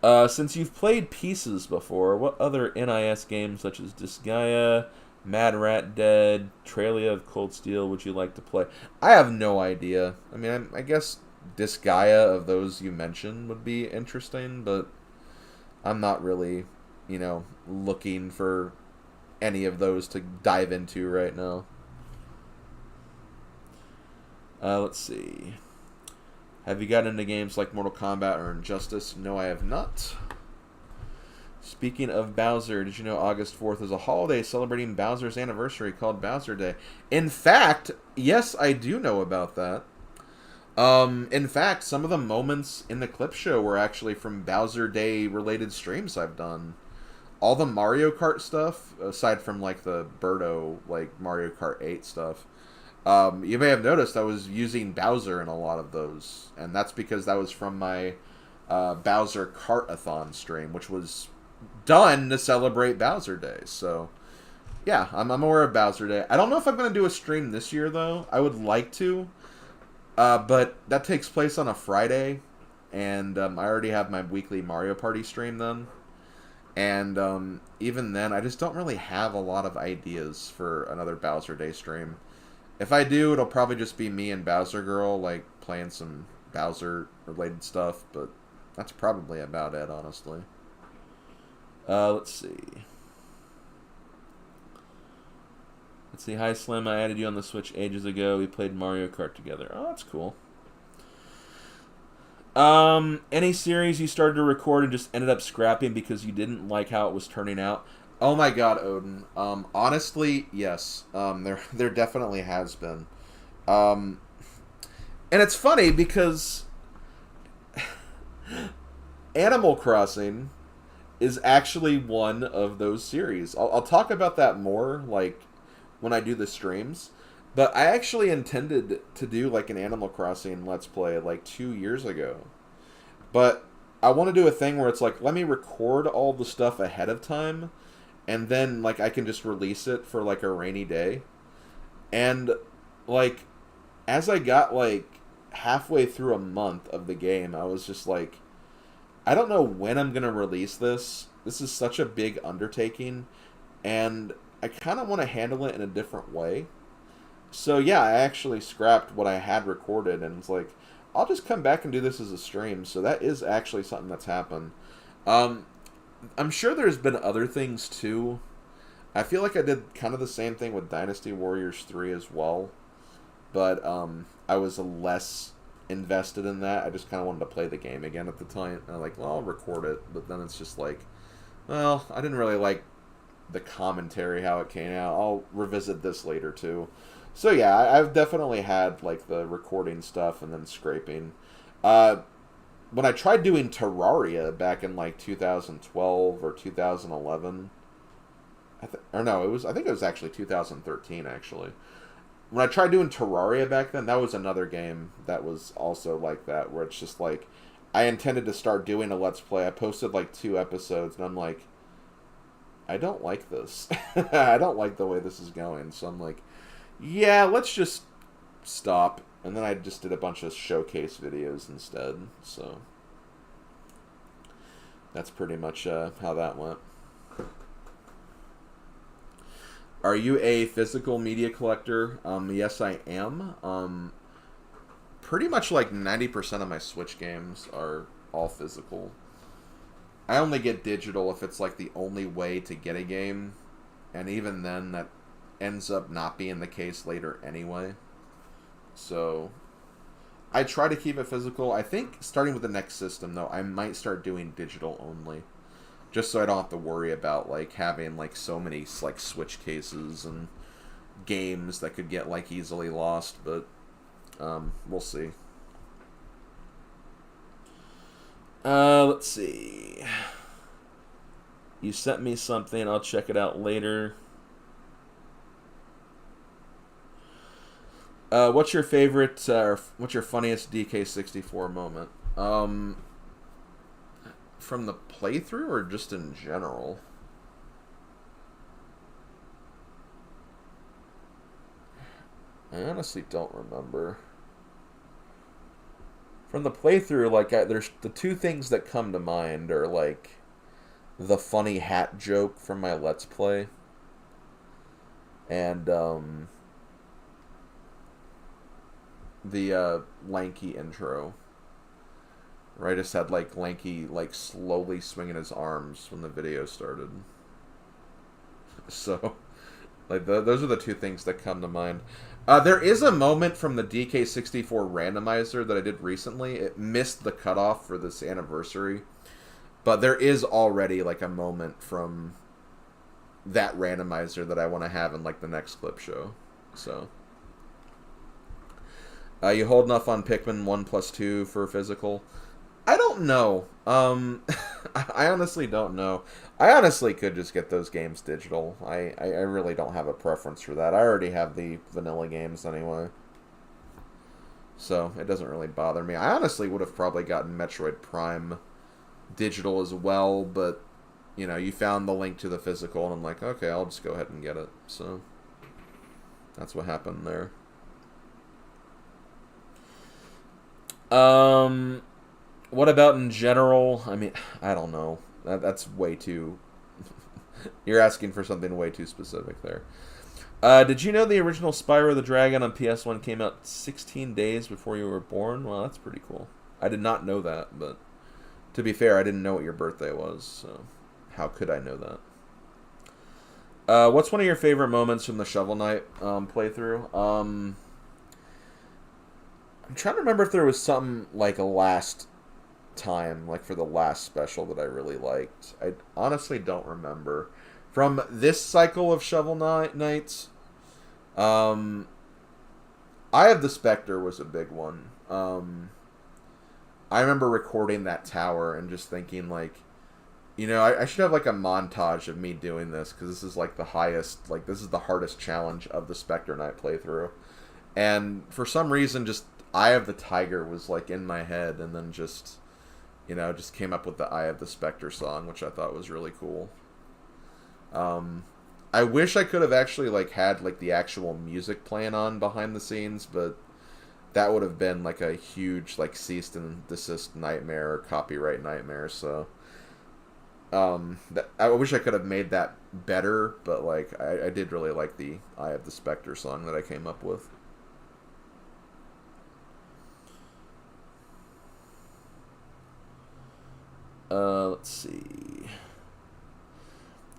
Speaker 1: Since you've played Pieces before, what other NIS games such as Disgaea, Mad Rat Dead, Tralia of Cold Steel would you like to play? I have no idea. I mean, I guess Disgaea of those you mentioned would be interesting, but I'm not really, looking for any of those to dive into right now. Let's see. Have you gotten into games like Mortal Kombat or Injustice? No, I have not. Speaking of Bowser, did you know August 4th is a holiday celebrating Bowser's anniversary called Bowser Day? In fact, yes, I do know about that. In fact, some of the moments in the clip show were actually from Bowser Day related streams I've done. All the Mario Kart stuff, aside from like the Birdo, like Mario Kart 8 stuff, you may have noticed I was using Bowser in a lot of those, and that's because that was from my Bowser Kart-a-thon stream, which was done to celebrate Bowser Day. So, yeah, I'm aware of Bowser Day. I don't know if I'm going to do a stream this year, though. I would like to, but that takes place on a Friday, and I already have my weekly Mario Party stream then. And even then, I just don't really have a lot of ideas for another Bowser Day stream. If I do, it'll probably just be me and Bowser Girl, like, playing some Bowser-related stuff, but that's probably about it, honestly. Let's see. Let's see. Hi, Slim. I added you on the Switch ages ago. We played Mario Kart together. Oh, that's cool. Any series you started to record and just ended up scrapping because you didn't like how it was turning out? Oh my God, Odin. Honestly, yes. There definitely has been. Um, and it's funny because Animal Crossing is actually one of those series. I'll talk about that more, like, when I do the streams. But I actually intended to do, like, an Animal Crossing Let's Play, like, 2 years ago. But I want to do a thing where it's like, let me record all the stuff ahead of time, and then, like, I can just release it for, like, a rainy day. And, like, as I got, like, halfway through a month of the game, I was just like, I don't know when I'm going to release this. This is such a big undertaking, and I kind of want to handle it in a different way. So, yeah, I actually scrapped what I had recorded, and it's like, I'll just come back and do this as a stream. So that is actually something that's happened. I'm sure there's been other things, too. I feel like I did kind of the same thing with Dynasty Warriors 3 as well. But I was less invested in that. I just kind of wanted to play the game again at the time. And I'm like, well, I'll record it. But then it's just like, well, I didn't really like the commentary, how it came out. I'll revisit this later, too. So, yeah, I've definitely had, like, the recording stuff and then scraping. When I tried doing Terraria back in, like, 2012 or 2011... I think it was actually 2013, actually. When I tried doing Terraria back then, that was another game that was also like that, where it's just like, I intended to start doing a Let's Play. I posted like 2 episodes, and I'm like, I don't like this. I don't like the way this is going. So I'm like, yeah, let's just stop. And then I just did a bunch of showcase videos instead. So that's pretty much how that went. Are you a physical media collector? Yes, I am. Pretty much like 90% of my Switch games are all physical. I only get digital if it's like the only way to get a game. And even then, that ends up not being the case later anyway. So, I try to keep it physical. I think starting with the next system, though, I might start doing digital only. Just so I don't have to worry about, like, having, like, so many, like, Switch cases and games that could get, like, easily lost. But, we'll see. Let's see. You sent me something. I'll check it out later. What's your favorite, what's your funniest DK64 moment? From the playthrough or just in general? I honestly don't remember. From the playthrough, like, there's the 2 things that come to mind are, like, the funny hat joke from my Let's Play, and, the, Lanky intro. Where I just had, like, Lanky, like, slowly swinging his arms when the video started. So, like, those are the 2 things that come to mind. There is a moment from the DK64 randomizer that I did recently. It missed the cutoff for this anniversary. But there is already, like, a moment from that randomizer that I want to have in, like, the next clip show. So, you holding off on Pikmin 1+2 for physical? I don't know. I honestly don't know. I honestly could just get those games digital. I really don't have a preference for that. I already have the vanilla games anyway. So, it doesn't really bother me. I honestly would have probably gotten Metroid Prime digital as well, but, you know, you found the link to the physical, and I'm like, okay, I'll just go ahead and get it. So, that's what happened there. What about in general? I mean, I don't know. That's way too... You're asking for something way too specific there. Did you know the original Spyro the Dragon on PS1 came out 16 days before you were born? Well, that's pretty cool. I did not know that, but to be fair, I didn't know what your birthday was, so how could I know that? What's one of your favorite moments from the Shovel Knight playthrough? I'm trying to remember if there was something like a last time, like for the last special that I really liked. I honestly don't remember. From this cycle of Shovel Knights, Eye of the Spectre was a big one. I remember recording that tower and just thinking, like, I should have, like, a montage of me doing this, because this is, like, the highest, like, this is the hardest challenge of the Spectre Knight playthrough. And for some reason, just Eye of the Tiger was, like, in my head, and then just came up with the Eye of the Spectre song, which I thought was really cool. I wish I could have actually, like, had, like, the actual music playing on behind the scenes, but that would have been, like, a huge, like, cease and desist nightmare or copyright nightmare, so I wish I could have made that better, but, like, I did really like the Eye of the Spectre song that I came up with. Let's see.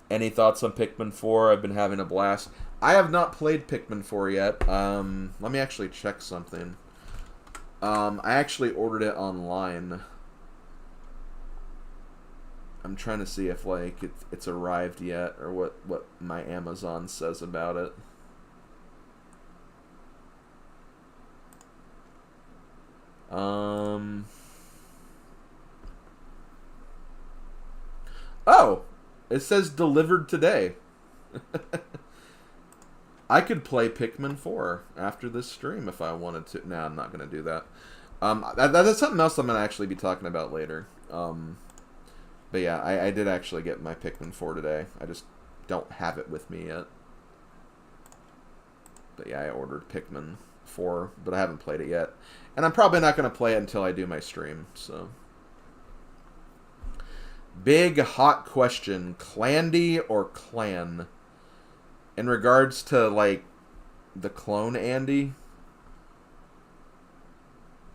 Speaker 1: Any thoughts on Pikmin 4? I've been having a blast. I have not played Pikmin 4 yet. Let me actually check something. I actually ordered it online. I'm trying to see if, like, it's arrived yet, or what my Amazon says about it. Oh! It says delivered today. I could play Pikmin 4 after this stream if I wanted to. No, I'm not going to do that. That's something else I'm going to actually be talking about later. But yeah, I did actually get my Pikmin 4 today. I just don't have it with me yet. But yeah, I ordered Pikmin 4, but I haven't played it yet. And I'm probably not going to play it until I do my stream, so... Big hot question. Clandy or Clan? In regards to, like, the clone Andy?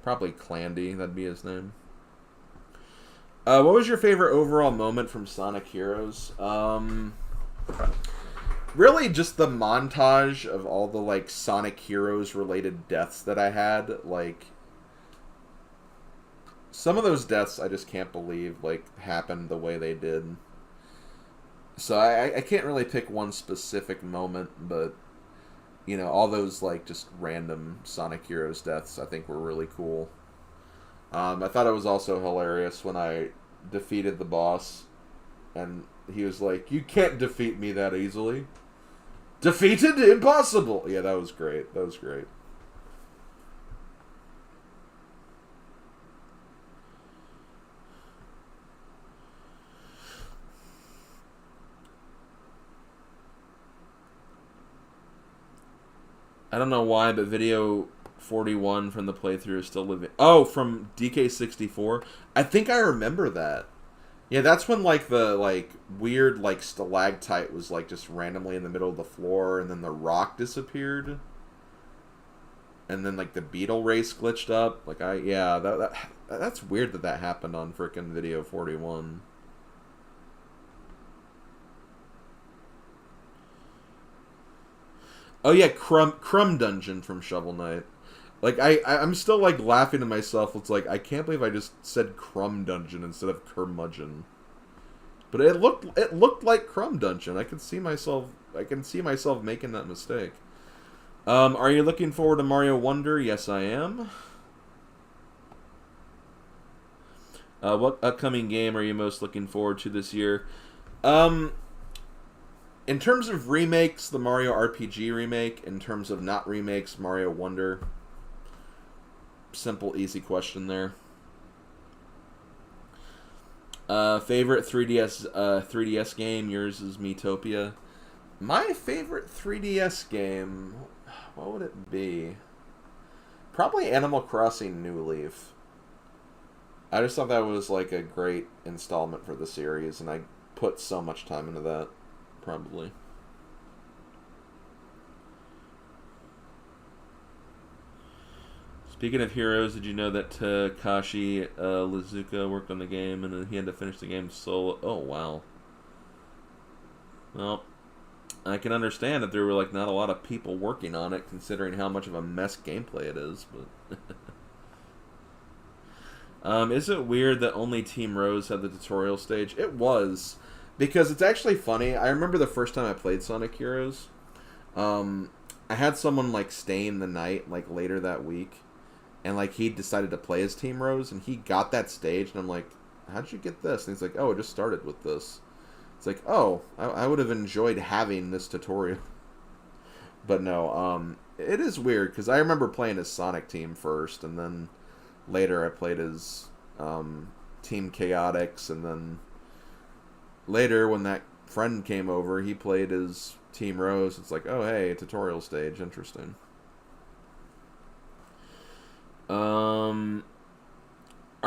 Speaker 1: Probably Clandy, that'd be his name. What was your favorite overall moment from Sonic Heroes? Really just the montage of all the, like, Sonic Heroes related deaths that I had. Like, some of those deaths I just can't believe, like, happened the way they did. So I can't really pick one specific moment, but, all those, like, just random Sonic Heroes deaths I think were really cool. I thought it was also hilarious when I defeated the boss, and he was like, "You can't defeat me that easily." Defeated? Impossible! Yeah, that was great. That was great. I don't know why, but video 41 from the playthrough is still living. Oh, from DK64? I think I remember that. Yeah, that's when, like, the, like, weird, like, stalactite was, like, just randomly in the middle of the floor, and then the rock disappeared. And then, like, the beetle race glitched up. Like, yeah, that's weird that happened on frickin' video 41. Oh yeah, Crumb Dungeon from Shovel Knight. Like, I'm still, like, laughing to myself. It's like, I can't believe I just said Crumb Dungeon instead of Curmudgeon. But it looked like Crumb Dungeon. I can see myself making that mistake. Are you looking forward to Mario Wonder? Yes, I am. What upcoming game are you most looking forward to this year? In terms of remakes, the Mario RPG remake. In terms of not remakes, Mario Wonder. Simple, easy question there. Favorite 3DS game? Yours is Miitopia. My favorite 3DS game, what would it be? Probably Animal Crossing New Leaf. I just thought that was, like, a great installment for the series, and I put so much time into that. Probably. Speaking of heroes, did you know that Takashi Lizuka worked on the game and then he had to finish the game solo? Oh, wow. Well, I can understand that there were like not a lot of people working on it, considering how much of a mess gameplay it is. But is it weird that only Team Rose had the tutorial stage? It was, because it's actually funny. I remember the first time I played Sonic Heroes. I had someone like staying the night like later that week, and like he decided to play as Team Rose, and he got that stage, and I'm like, how'd you get this? And he's like, oh, it just started with this. It's like, oh, I would have enjoyed having this tutorial. But no, it is weird, because I remember playing as Sonic Team first, and then later I played as Team Chaotix, and then later when that friend came over, he played as Team Rose. It's like, oh, hey, tutorial stage, interesting. Are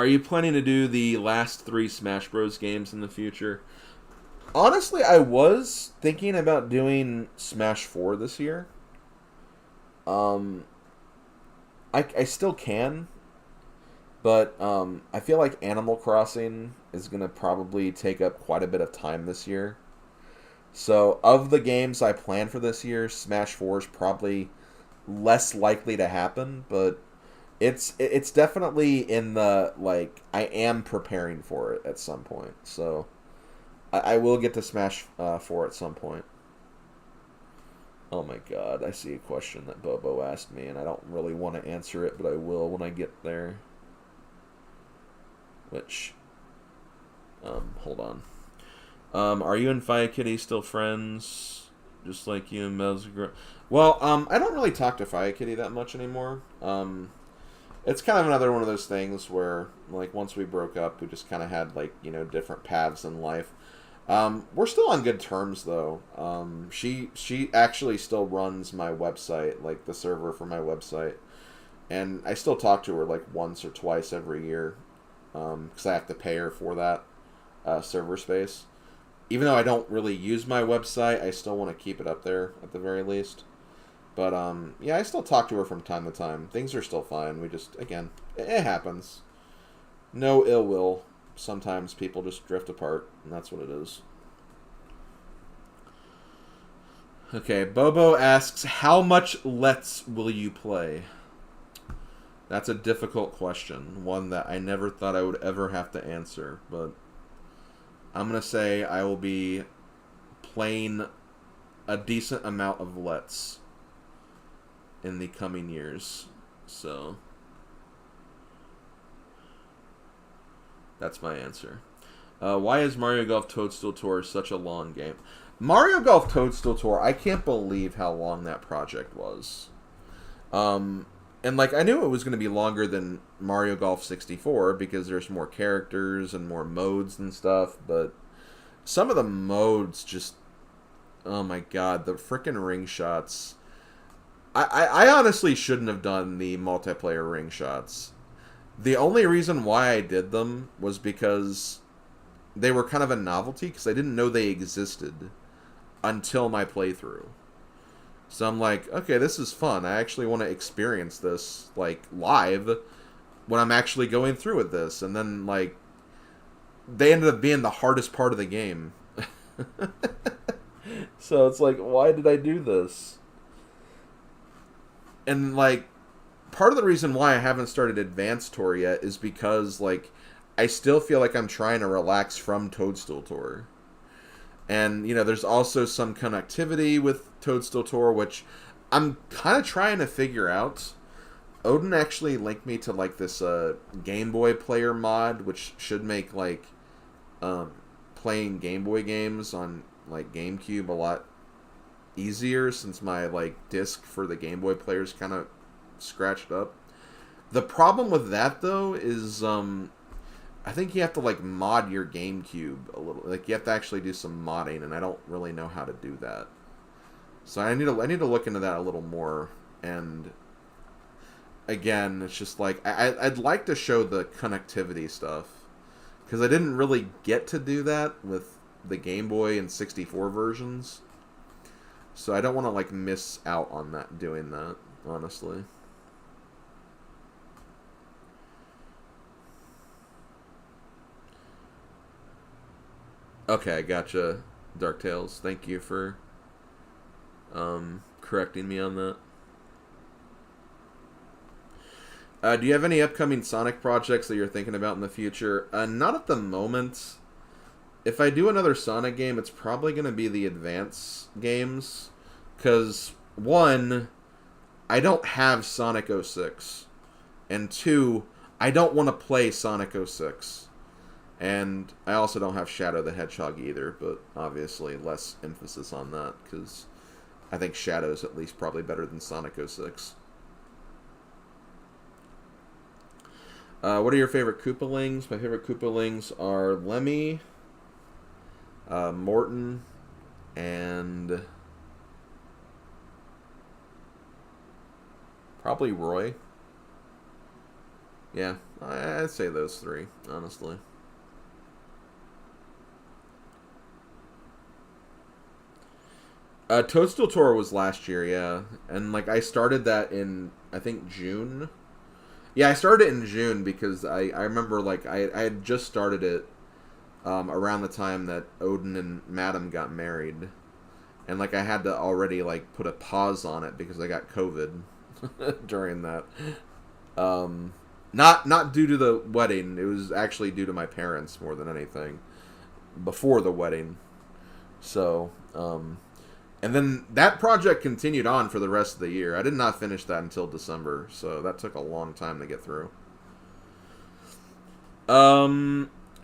Speaker 1: you planning to do the last 3 Smash Bros. Games in the future? Honestly, I was thinking about doing Smash 4 this year. I still can, but I feel like Animal Crossing is going to probably take up quite a bit of time this year. So, of the games I plan for this year, Smash 4 is probably less likely to happen, but it's definitely in the, like, I am preparing for it at some point. So, I will get to Smash 4 at some point. Oh my god, I see a question that Bobo asked me, and I don't really want to answer it, but I will when I get there. Which, hold on. Are you and Fire Kitty still friends? Just like you and Mel's. Well, I don't really talk to Fire Kitty that much anymore. It's kind of another one of those things where, like, once we broke up, we just kind of had, like, you know, different paths in life. We're still on good terms, though. She actually still runs my website, like, the server for my website. And I still talk to her, like, once or twice every year. Because I have to pay her for that server space. Even though I don't really use my website, I still want to keep it up there, at the very least. But, yeah, I still talk to her from time to time. Things are still fine. We just, again, it happens. No ill will. Sometimes people just drift apart, and that's what it is. Okay, Bobo asks, how much Let's will you play? That's a difficult question. One that I never thought I would ever have to answer, but I'm going to say I will be playing a decent amount of Let's in the coming years. So that's my answer. Why is Mario Golf Toadstool Tour such a long game? Mario Golf Toadstool Tour, I can't believe how long that project was. And, like, I knew it was going to be longer than Mario Golf 64 because there's more characters and more modes and stuff, but some of the modes just... Oh my god, the frickin' ring shots. I honestly shouldn't have done the multiplayer ring shots. The only reason why I did them was because they were kind of a novelty, because I didn't know they existed until my playthrough. So I'm like, okay, this is fun. I actually want to experience this, like, live when I'm actually going through with this. And then, like, they ended up being the hardest part of the game. So it's like, why did I do this? And, like, part of the reason why I haven't started Advanced Tour yet is because, like, I still feel like I'm trying to relax from Toadstool Tour. And, you know, there's also some connectivity with Toadstool Tour, which I'm kind of trying to figure out. Odin actually linked me to, like, this Game Boy player mod, which should make, like, playing Game Boy games on, like, GameCube a lot easier, since my, like, disc for the Game Boy player is kind of scratched up. The problem with that, though, is I think you have to, like, mod your GameCube a little. Like, you have to actually do some modding, and I don't really know how to do that. So I need to look into that a little more. And again, it's just like I'd like to show the connectivity stuff, because I didn't really get to do that with the Game Boy and 64 versions. So I don't want to, like, miss out on that, doing that, honestly. Okay, I gotcha, Dark Tales. Thank you for correcting me on that. Do you have any upcoming Sonic projects that you're thinking about in the future? Not at the moment. If I do another Sonic game, it's probably going to be the Advance games. Because, one, I don't have Sonic 06. And two, I don't want to play Sonic 06. And I also don't have Shadow the Hedgehog either, but obviously less emphasis on that, because I think Shadow's at least probably better than Sonic 06. What are your favorite Koopalings? My favorite Koopalings are Lemmy, Morton, and probably Roy. Yeah, I'd say those three, honestly. Toadstool Tour was last year, yeah. And, like, I started that in, I think, June. Yeah, I started it in June because I remember, like, I had just started it around the time that Odin and Madam got married. And, like, I had to already, like, put a pause on it because I got COVID during that. Not due to the wedding. It was actually due to my parents more than anything. Before the wedding. So, and then that project continued on for the rest of the year. I did not finish that until December, so that took a long time to get through.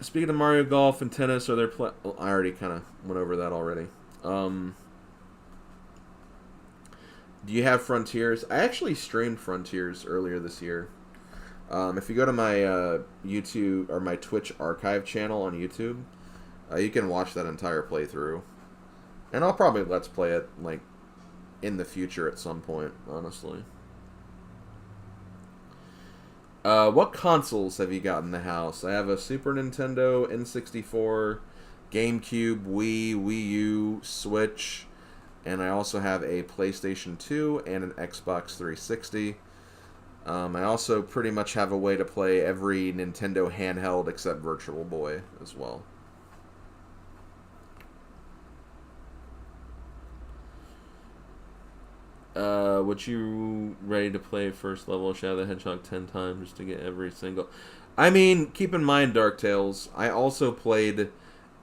Speaker 1: Speaking of Mario Golf and tennis, are there well, I already kind of went over that already. Do you have Frontiers? I actually streamed Frontiers earlier this year. If you go to my YouTube or my Twitch archive channel on YouTube, you can watch that entire playthrough. And I'll probably Let's Play it, like, in the future at some point, honestly. What consoles have you got in the house? I have a Super Nintendo, N64, GameCube, Wii, Wii U, Switch, and I also have a PlayStation 2 and an Xbox 360. I also pretty much have a way to play every Nintendo handheld except Virtual Boy as well. Would you ready to play first level of Shadow the Hedgehog 10 times just to get every single... I mean, keep in mind, Dark Tales, I also played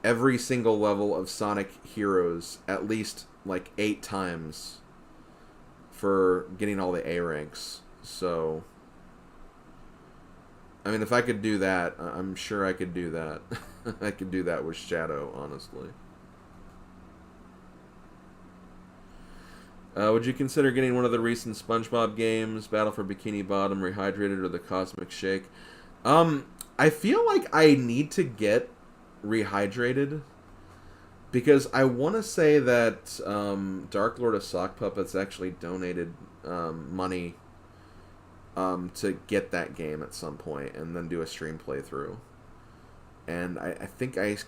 Speaker 1: every single level of Sonic Heroes at least, like, 8 times for getting all the A ranks. So, I mean, if I could do that, I'm sure I could do that. I could do that with Shadow, honestly. Would you consider getting one of the recent SpongeBob games, Battle for Bikini Bottom, Rehydrated, or the Cosmic Shake? I feel like I need to get Rehydrated because I want to say that Dark Lord of Sock Puppets actually donated money to get that game at some point and then do a stream playthrough. And I think I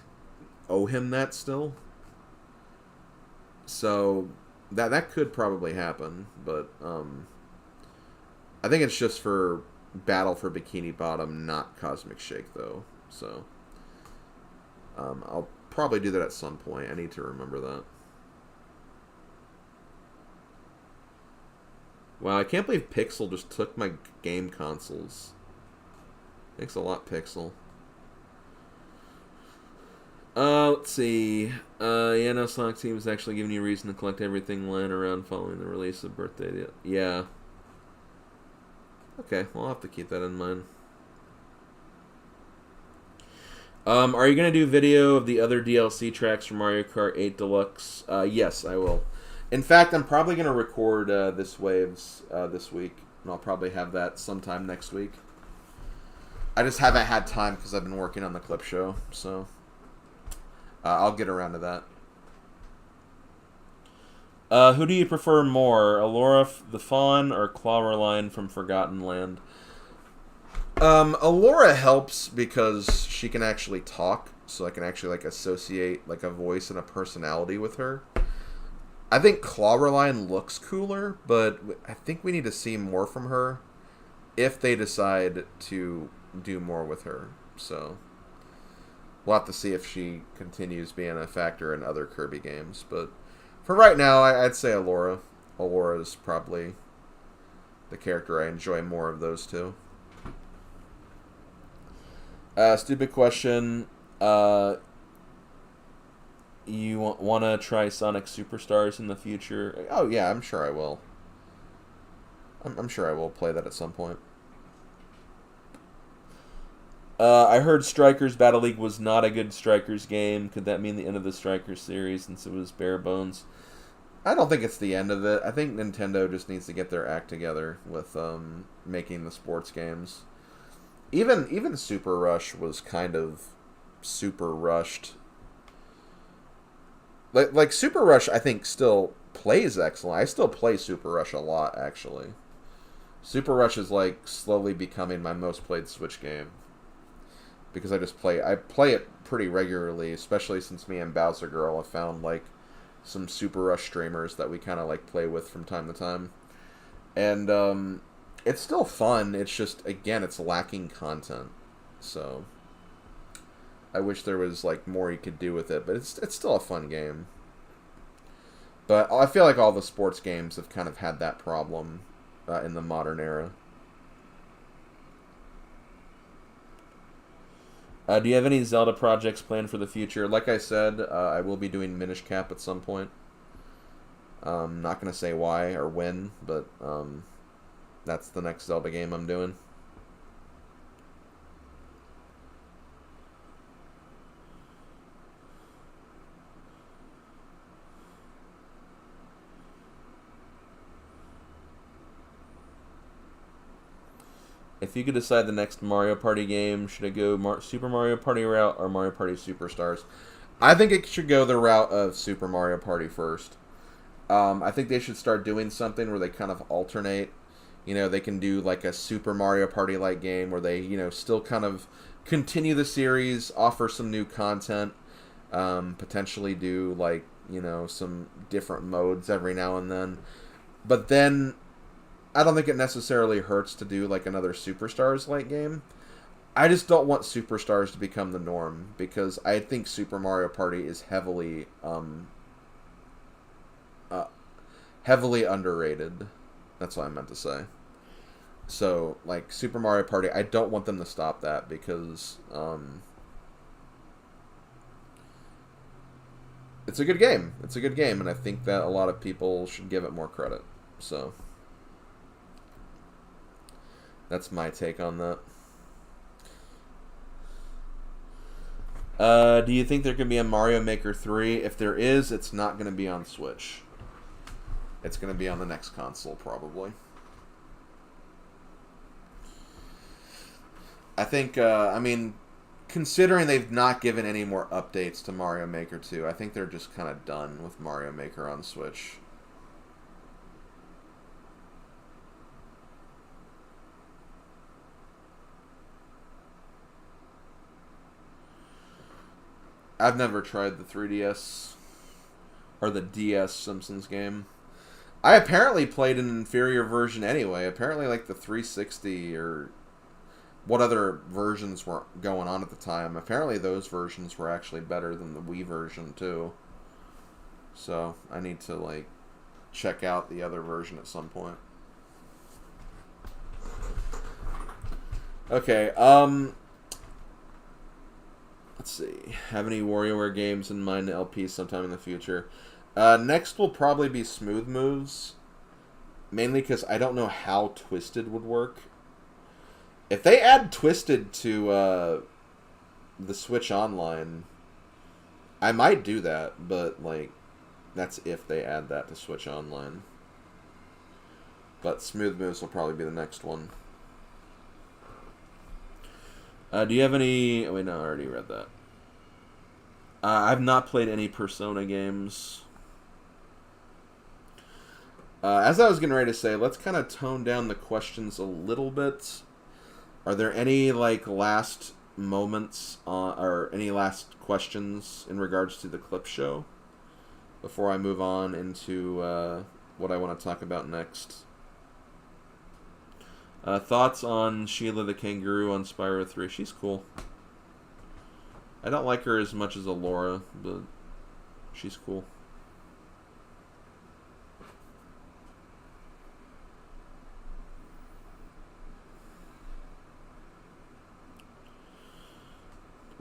Speaker 1: owe him that still. So... That could probably happen, but I think it's just for Battle for Bikini Bottom, not Cosmic Shake, though. So I'll probably do that at some point. I need to remember that. Wow, I can't believe Pixel just took my game consoles. Thanks a lot, Pixel. Let's see. Yeah, no, Sonic Team is actually giving you a reason to collect everything lying around following the release of Birthday. Yeah. Okay, well, I'll have to keep that in mind. Are you going to do video of the other DLC tracks from Mario Kart 8 Deluxe? Yes, I will. In fact, I'm probably going to record this Waves this week, and I'll probably have that sometime next week. I just haven't had time because I've been working on the clip show, so... I'll get around to that. Who do you prefer more, Alora the Fawn or Clawroline from Forgotten Land? Alora helps because she can actually talk, so I can actually like associate like a voice and a personality with her. I think Clawroline looks cooler, but I think we need to see more from her if they decide to do more with her. So... we'll have to see if she continues being a factor in other Kirby games, but For right now, I'd say Allura. Allura is probably the character I enjoy more of those two. Stupid question. You want to try Sonic Superstars in the future? Oh yeah, I'm sure I will. I'm sure I will play that at some point. I heard Strikers Battle League was not a good Strikers game. Could that mean the end of the Strikers series since it was bare bones? I don't think it's the end of it. I think Nintendo just needs to get their act together with making the sports games. Even Super Rush was kind of super rushed. Like Super Rush, I think still plays excellent. I still play Super Rush a lot, actually. Super Rush is like slowly becoming my most played Switch game because I play it pretty regularly, especially since me and Bowser Girl have found like some Super Rush streamers that we kind of like play with from time to time, and it's still fun. It's just, again, it's lacking content, so I wish there was like more you could do with it, but it's still a fun game. But I feel like all the sports games have kind of had that problem in the modern era. Do you have any Zelda projects planned for the future? Like I said, I will be doing Minish Cap at some point. Not going to say why or when, but that's the next Zelda game I'm doing. If you could decide the next Mario Party game, should it go Super Mario Party route or Mario Party Superstars? I think it should go the route of Super Mario Party first. I think they should start doing something where they kind of alternate. You know, they can do like a Super Mario Party-like game where they, still kind of continue the series, offer some new content, potentially do like, some different modes every now and then. But then I don't think it necessarily hurts to do like another Superstars-like game. I just don't want Superstars to become the norm because I think Super Mario Party is heavily underrated. That's what I meant to say. So, like, Super Mario Party, I don't want them to stop that because it's a good game. It's a good game, and I think that a lot of people should give it more credit. So that's my take on that. Do you think there could be a Mario Maker 3? If there is, it's not going to be on Switch. It's going to be on the next console, probably. I think, considering they've not given any more updates to Mario Maker 2, I think they're just kind of done with Mario Maker on Switch. I've never tried the 3DS or the DS Simpsons game. I apparently played an inferior version anyway. Apparently, like the 360 or what other versions were going on at the time. Apparently, those versions were actually better than the Wii version too. So I need to like check out the other version at some point. Okay. Let's see. Have any WarioWare games in mind to LP sometime in the future? Next will probably be Smooth Moves. Mainly because I don't know how Twisted would work. If they add Twisted to the Switch Online, I might do that, but like that's if they add that to Switch Online. But Smooth Moves will probably be the next one. Do you have any... Oh, wait, no, I already read that. I've not played any Persona games. As I was getting ready to say, let's kind of tone down the questions a little bit. Are there any, like, last moments or any last questions in regards to the clip show before I move on into what I want to talk about next? Thoughts on Sheila the Kangaroo on Spyro 3? She's cool. I don't like her as much as Allura, but she's cool.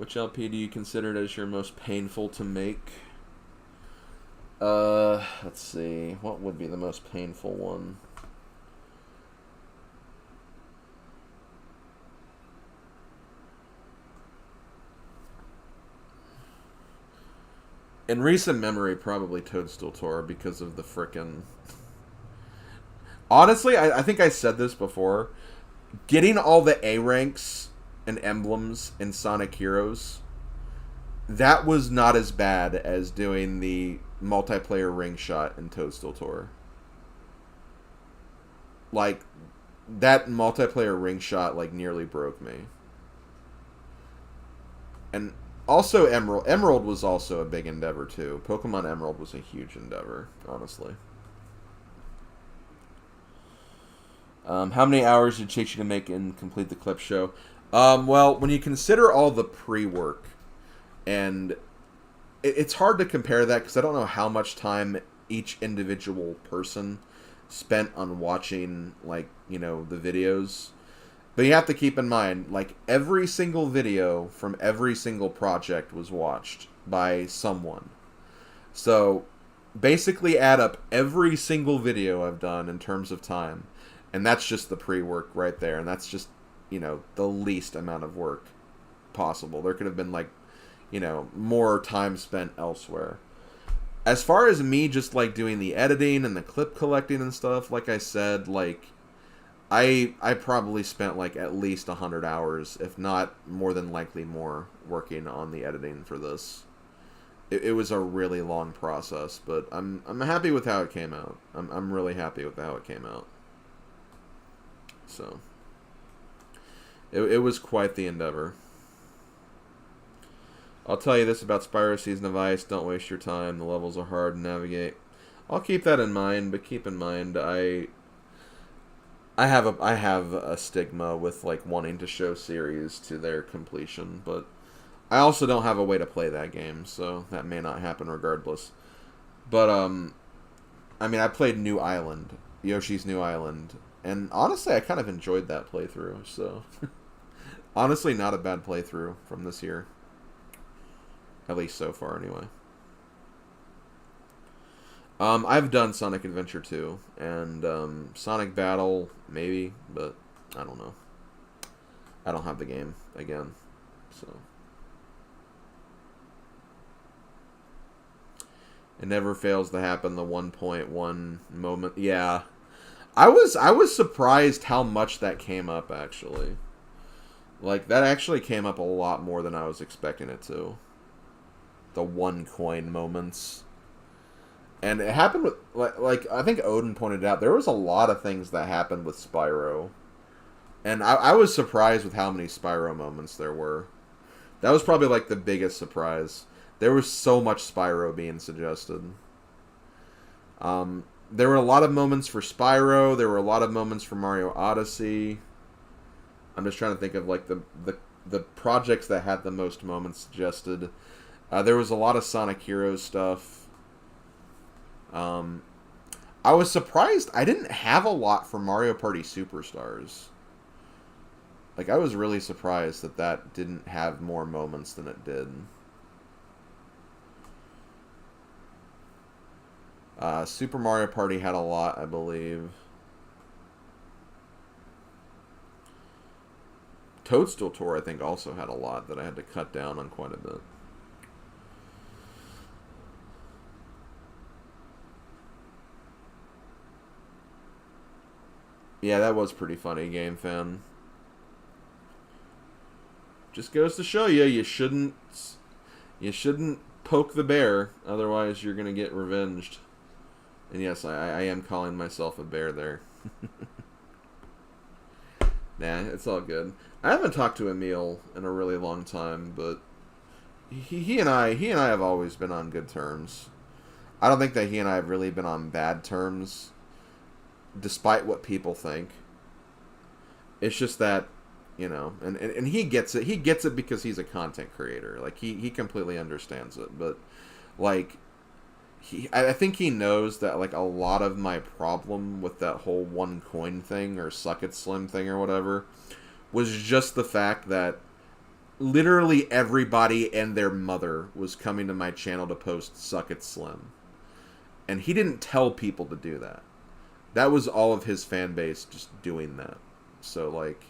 Speaker 1: Which LP do you consider as your most painful to make? Let's see. What would be the most painful one? In recent memory, probably Toadstool Tour because of the frickin'... Honestly, I think I said this before. Getting all the A ranks and emblems in Sonic Heroes, that was not as bad as doing the multiplayer ring shot in Toadstool Tour. Like, that multiplayer ring shot, like, nearly broke me. And also Emerald. Emerald was also a big endeavor, too. Pokemon Emerald was a huge endeavor, honestly. How many hours did it take you to make and complete the clip show? Well, when you consider all the pre-work, and it's hard to compare that because I don't know how much time each individual person spent on watching, like, you know, the videos. But you have to keep in mind, like, every single video from every single project was watched by someone. So, basically add up every single video I've done in terms of time. And that's just the pre-work right there. And that's just, you know, the least amount of work possible. There could have been, like, you know, more time spent elsewhere. As far as me just, like, doing the editing and the clip collecting and stuff, like I said, like, I probably spent, like, at least 100 hours, if not more than likely more, working on the editing for this. It was a really long process, but I'm happy with how it came out. I'm really happy with how it came out. So, it was quite the endeavor. I'll tell you this about Spyro Season of Ice. Don't waste your time. The levels are hard to navigate. I'll keep that in mind, but keep in mind, I have a stigma with, like, wanting to show series to their completion, but I also don't have a way to play that game, so that may not happen regardless. But, I mean, I played New Island, Yoshi's New Island, and honestly, I kind of enjoyed that playthrough, so... honestly, not a bad playthrough from this year. At least so far, anyway. I've done Sonic Adventure 2, and Sonic Battle, maybe, but I don't know. I don't have the game, again, so... It never fails to happen, the 1.1 moment. Yeah. I was surprised how much that came up, actually. Like, that actually came up a lot more than I was expecting it to. The 1 coin moments. And it happened with, like I think Odin pointed out, there was a lot of things that happened with Spyro. And I was surprised with how many Spyro moments there were. That was probably, like, the biggest surprise. There was so much Spyro being suggested. There were a lot of moments for Spyro. There were a lot of moments for Mario Odyssey. I'm just trying to think of, like, the projects that had the most moments suggested. There was a lot of Sonic Heroes stuff. I was surprised I didn't have a lot for Mario Party Superstars. Like, I was really surprised that didn't have more moments than it did. Super Mario Party had a lot, I believe. Toadstool Tour, I think, also had a lot that I had to cut down on quite a bit. Yeah, that was pretty funny, Game Fan. Just goes to show you, you shouldn't poke the bear, otherwise you're gonna get revenged. And yes, I am calling myself a bear there. Nah, it's all good. I haven't talked to Emil in a really long time, but he and I have always been on good terms. I don't think that he and I have really been on bad terms, despite what people think. It's just that, you know, and he gets it. He gets it because he's a content creator. Like, he completely understands it. But, like, I think he knows that, like, a lot of my problem with that whole 1 coin thing, or suck it Slim thing, or whatever, was just the fact that, literally everybody and their mother was coming to my channel to post "Suck It Slim," and he didn't tell people to do that. That was all of his fan base just doing that. So like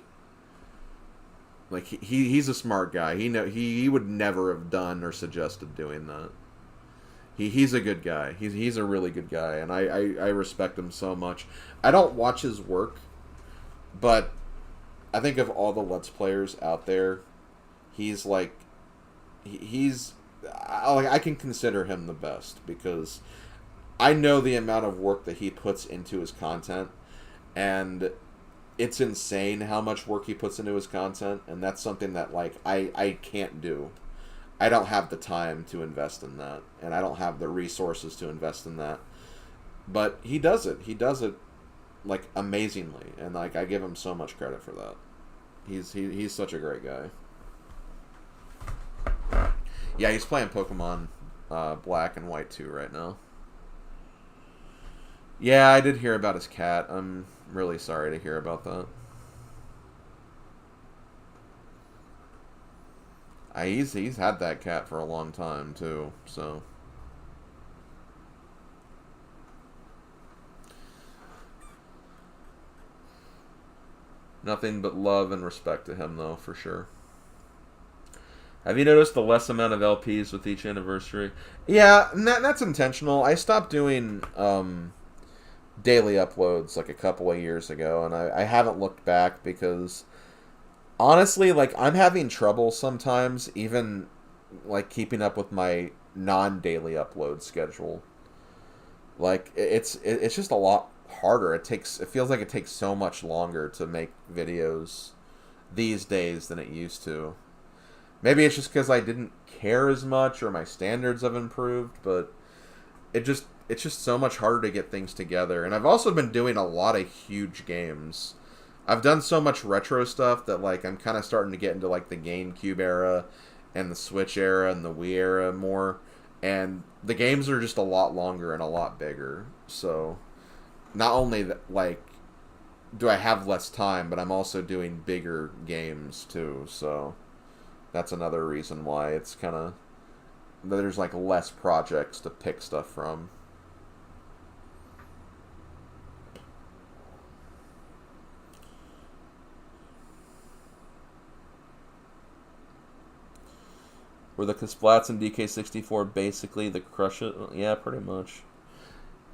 Speaker 1: he's a smart guy. He would never have done or suggested doing that. He's a good guy. He's a really good guy, and I respect him so much. I don't watch his work, but I think of all the Let's Players out there, he's like I can consider him the best because I know the amount of work that he puts into his content, and it's insane how much work he puts into his content, and that's something that like I can't do. I don't have the time to invest in that, and I don't have the resources to invest in that. But he does it. He does it like amazingly, and like I give him so much credit for that. He's such a great guy. Yeah, he's playing Pokemon Black and White 2 right now. Yeah, I did hear about his cat. I'm really sorry to hear about that. He's had that cat for a long time too, so nothing but love and respect to him though, for sure. Have you noticed the less amount of LPs with each anniversary? Yeah, and that's intentional. I stopped doing daily uploads like a couple of years ago, and I haven't looked back because honestly, like, I'm having trouble sometimes even like keeping up with my non-daily upload schedule. Like it's just a lot harder. It feels like it takes so much longer to make videos these days than it used to. Maybe it's just because I didn't care as much or my standards have improved, but it's just so much harder to get things together. And I've also been doing a lot of huge games. I've done so much retro stuff that like I'm kind of starting to get into like the GameCube era and the Switch era and the Wii era more. And the games are just a lot longer and a lot bigger. So not only like do I have less time, but I'm also doing bigger games too. So that's another reason why it's kind of there's like less projects to pick stuff from. Were the Kasplats in DK64 basically the crush it? Yeah, pretty much.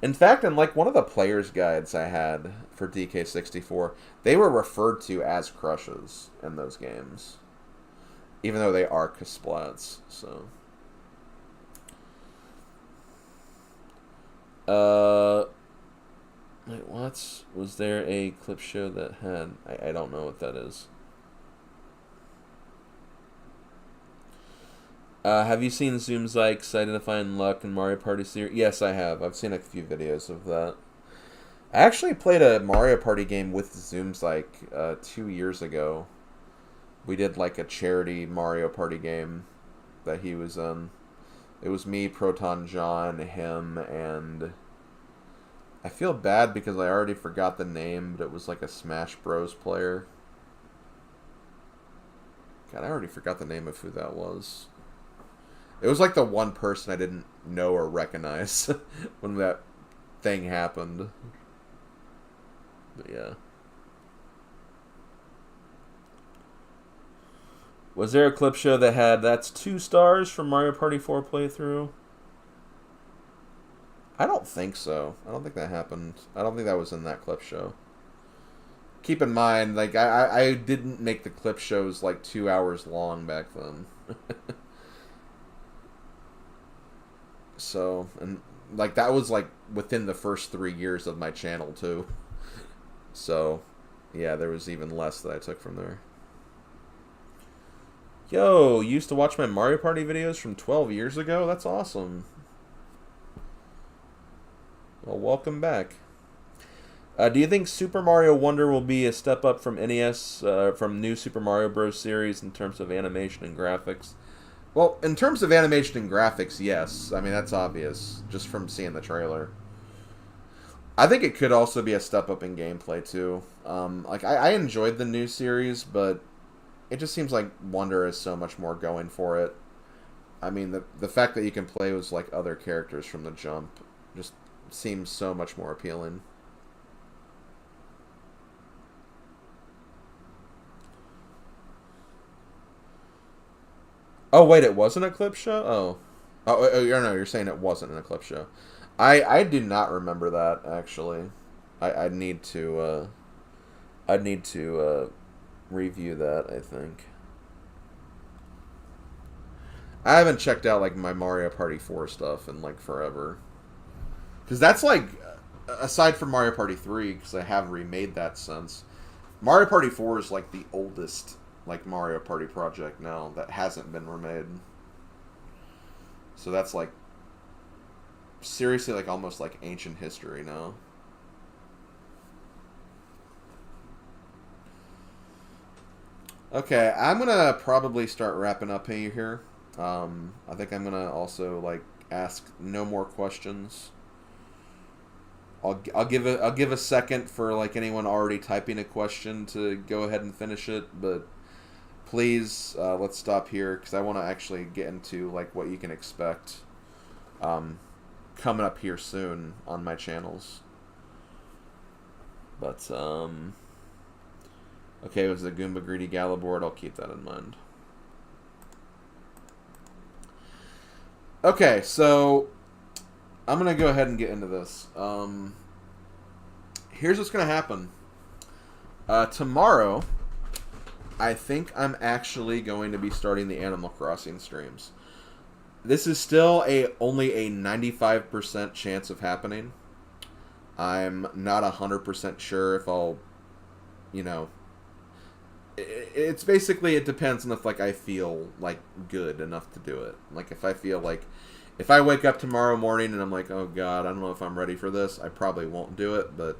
Speaker 1: In fact, in like one of the player's guides I had for DK64, they were referred to as crushes in those games. Even though they are Kasplats, so. Wait, what? Was there a clip show that had... I don't know what that is. Have you seen Zoomzyke's Identifying Luck and Mario Party series? Yes, I have. I've seen a few videos of that. I actually played a Mario Party game with Zoomzyke 2 years ago. We did like a charity Mario Party game that he was in. It was me, Proton John, him, and I feel bad because I already forgot the name, but it was like a Smash Bros. Player. God, I already forgot the name of who that was. It was like the one person I didn't know or recognize when that thing happened. But yeah. Was there a clip show that had that's 2 stars from Mario Party 4 playthrough? I don't think so. I don't think that happened. I don't think that was in that clip show. Keep in mind, like, I didn't make the clip shows like 2 hours long back then. So, and like that was like within the first 3 years of my channel too. So, yeah, there was even less that I took from there. Yo, you used to watch my Mario Party videos from 12 years ago? That's awesome. Well, welcome back. Do you think Super Mario Wonder will be a step up from NES, from New Super Mario Bros. Series in terms of animation and graphics? Well, in terms of animation and graphics, yes. I mean, that's obvious, just from seeing the trailer. I think it could also be a step up in gameplay, too. Like, I enjoyed the new series, but it just seems like Wonder has so much more going for it. I mean, the fact that you can play with like other characters from the jump just seems so much more appealing. Oh wait, it was an Eclipse show. No, you're saying it wasn't an Eclipse show. I do not remember that actually. I'd need to review that. I think I haven't checked out like my Mario Party 4 stuff in like forever. Because that's like, aside from Mario Party 3, because I have remade that since, Mario Party 4 is like the oldest like Mario Party project now that hasn't been remade. So that's like seriously like almost like ancient history now. Okay, I'm gonna probably start wrapping up here. I think I'm gonna also like ask no more questions. I'll give a second for like anyone already typing a question to go ahead and finish it, but please let's stop here because I want to actually get into like what you can expect coming up here soon on my channels. But okay, it was the Goomba Greedy Gala board. I'll keep that in mind. Okay, so I'm going to go ahead and get into this. Here's what's going to happen. Tomorrow, I think I'm actually going to be starting the Animal Crossing streams. This is still only a 95% chance of happening. I'm not 100% sure if I'll, you know... It's basically, it depends on if, like, I feel, like, good enough to do it. Like, if I feel like... If I wake up tomorrow morning and I'm like, oh god, I don't know if I'm ready for this, I probably won't do it, but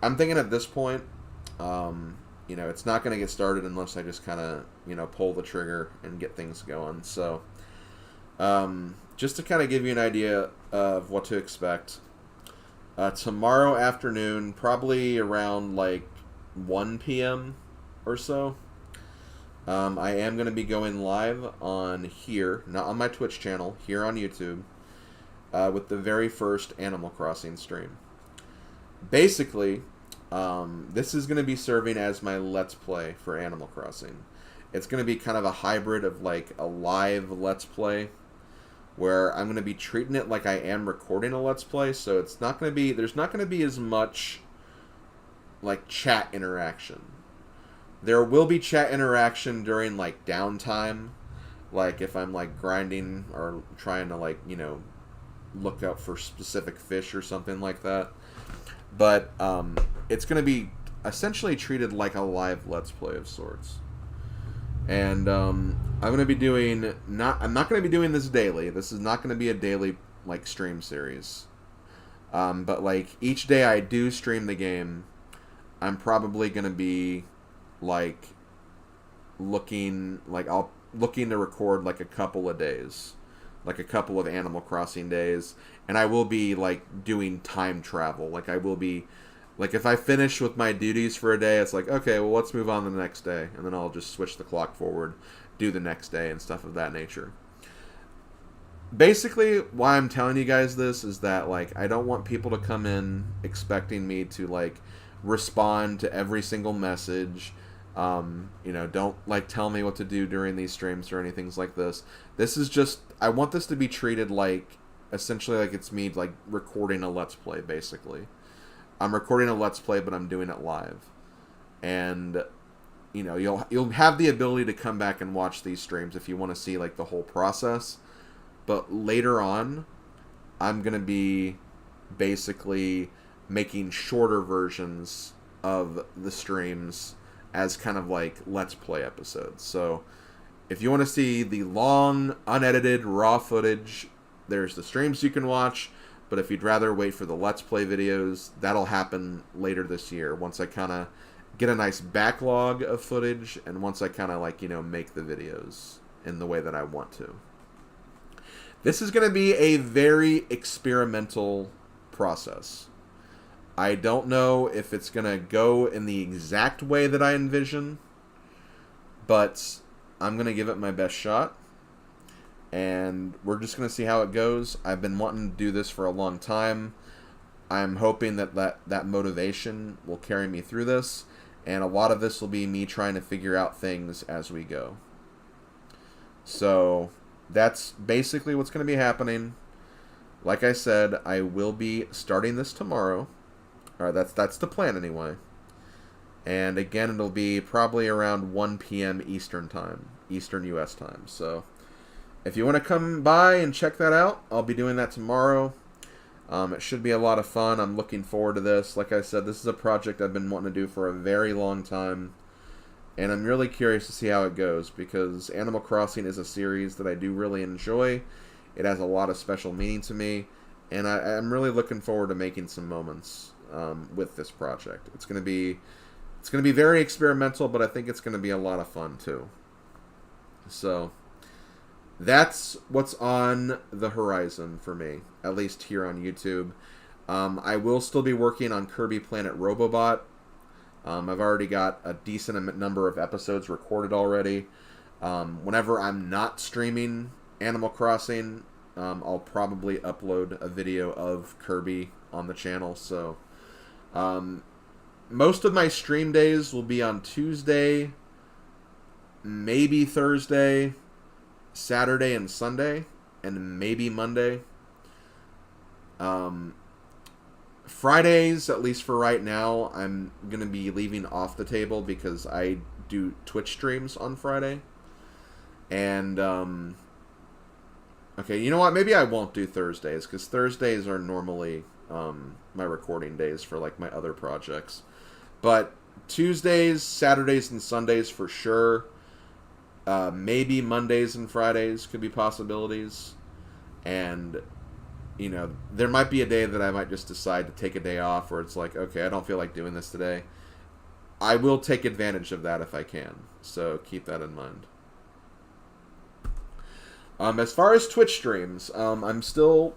Speaker 1: I'm thinking at this point, you know, it's not going to get started unless I just kind of, you know, pull the trigger and get things going. So, just to kind of give you an idea of what to expect, tomorrow afternoon, probably around like 1 p.m. or so, I am going to be going live on here, not on my Twitch channel, here on YouTube, with the very first Animal Crossing stream. Basically, this is going to be serving as my Let's Play for Animal Crossing. It's going to be kind of a hybrid of like a live Let's Play, where I'm going to be treating it like I am recording a Let's Play, so it's not going to be, there's not going to be as much like chat interaction. There will be chat interaction during, like, downtime. Like, if I'm, like, grinding or trying to, like, you know, look up for specific fish or something like that. But, it's going to be essentially treated like a live Let's Play of sorts. And, I'm going to be doing... I'm not going to be doing this daily. This is not going to be a daily, like, stream series. But, like, each day I do stream the game, I'm probably going to be... like looking to record like a couple of days, like a couple of Animal Crossing days, and I will be like doing time travel. Like I will be like, if I finish with my duties for a day, it's like, okay, well, let's move on to the next day, and then I'll just switch the clock forward, do the next day and stuff of that nature. Basically, why I'm telling you guys this is that like I don't want people to come in expecting me to like respond to every single message. You know, don't like tell me what to do during these streams or anything like this. This is just, I want this to be treated like, essentially like it's me like recording a Let's Play, basically. I'm recording a Let's Play, but I'm doing it live. And, you know, you'll have the ability to come back and watch these streams if you want to see like the whole process. But later on, I'm going to be basically making shorter versions of the streams as kind of like Let's Play episodes. So if you want to see the long, unedited, raw footage, there's the streams you can watch. But if you'd rather wait for the Let's Play videos, that'll happen later this year, once I kind of get a nice backlog of footage, and once I kind of like, you know, make the videos in the way that I want to. This is going to be a very experimental process. I don't know if it's going to go in the exact way that I envision, but I'm going to give it my best shot, and we're just going to see how it goes. I've been wanting to do this for a long time. I'm hoping that motivation will carry me through this, and a lot of this will be me trying to figure out things as we go. So that's basically what's going to be happening. Like I said, I will be starting this tomorrow. All right, that's the plan anyway. And again, it'll be probably around 1 p.m. Eastern time, Eastern U.S. time. So if you want to come by and check that out, I'll be doing that tomorrow. It should be a lot of fun. I'm looking forward to this. Like I said, this is a project I've been wanting to do for a very long time. And I'm really curious to see how it goes, because Animal Crossing is a series that I do really enjoy. It has a lot of special meaning to me. And I'm really looking forward to making some moments with this project. It's going to be very experimental, but I think it's going to be a lot of fun too. So that's what's on the horizon for me, at least here on YouTube. I will still be working on Kirby Planet Robobot. I've already got a decent number of episodes recorded already. Whenever I'm not streaming Animal Crossing, I'll probably upload a video of Kirby on the channel. So most of my stream days will be on Tuesday, maybe Thursday, Saturday and Sunday, and maybe Monday. Fridays, at least for right now, I'm going to be leaving off the table because I do Twitch streams on Friday. And, okay, you know what? Maybe I won't do Thursdays, because Thursdays are normally my recording days for, like, my other projects. But Tuesdays, Saturdays, and Sundays for sure. Maybe Mondays and Fridays could be possibilities. And, you know, there might be a day that I might just decide to take a day off where it's like, okay, I don't feel like doing this today. I will take advantage of that if I can. So keep that in mind. As far as Twitch streams, I'm still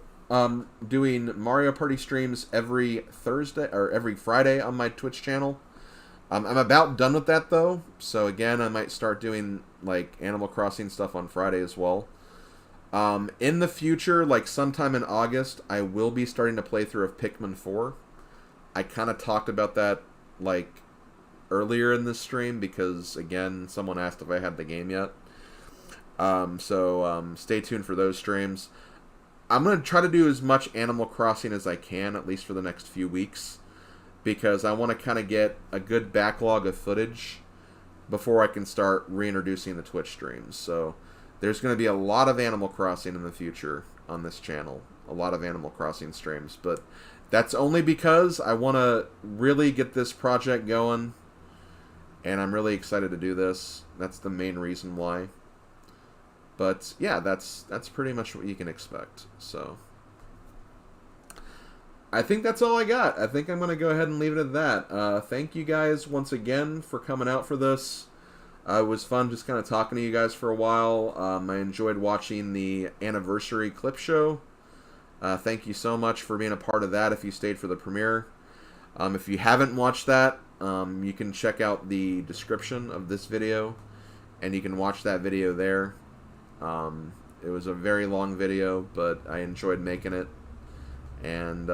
Speaker 1: doing Mario Party streams every Thursday or every Friday on my Twitch channel. I'm about done with that though, so again, I might start doing like Animal Crossing stuff on Friday as well. In the future, like sometime in August, I will be starting a playthrough of Pikmin 4. I kind of talked about that like earlier in this stream because again, someone asked if I had the game yet. So stay tuned for those streams. I'm going to try to do as much Animal Crossing as I can, at least for the next few weeks, because I want to kind of get a good backlog of footage before I can start reintroducing the Twitch streams. So there's going to be a lot of Animal Crossing in the future on this channel, a lot of Animal Crossing streams, but that's only because I want to really get this project going, and I'm really excited to do this. That's the main reason why. But yeah, that's pretty much what you can expect. So I think that's all I got. I think I'm going to go ahead and leave it at that. Thank you guys once again for coming out for this. It was fun just kind of talking to you guys for a while. I enjoyed watching the anniversary clip show. Thank you so much for being a part of that if you stayed for the premiere. If you haven't watched that, you can check out the description of this video, and you can watch that video there. It was a very long video, but I enjoyed making it. And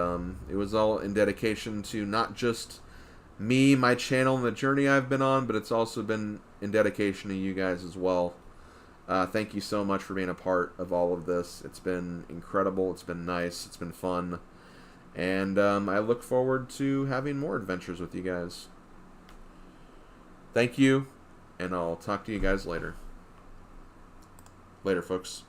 Speaker 1: it was all in dedication to not just me, my channel, and the journey I've been on, but it's also been in dedication to you guys as well. Thank you so much for being a part of all of this. It's been incredible. It's been nice. It's been fun. And I look forward to having more adventures with you guys. Thank you, and I'll talk to you guys later. Later, folks.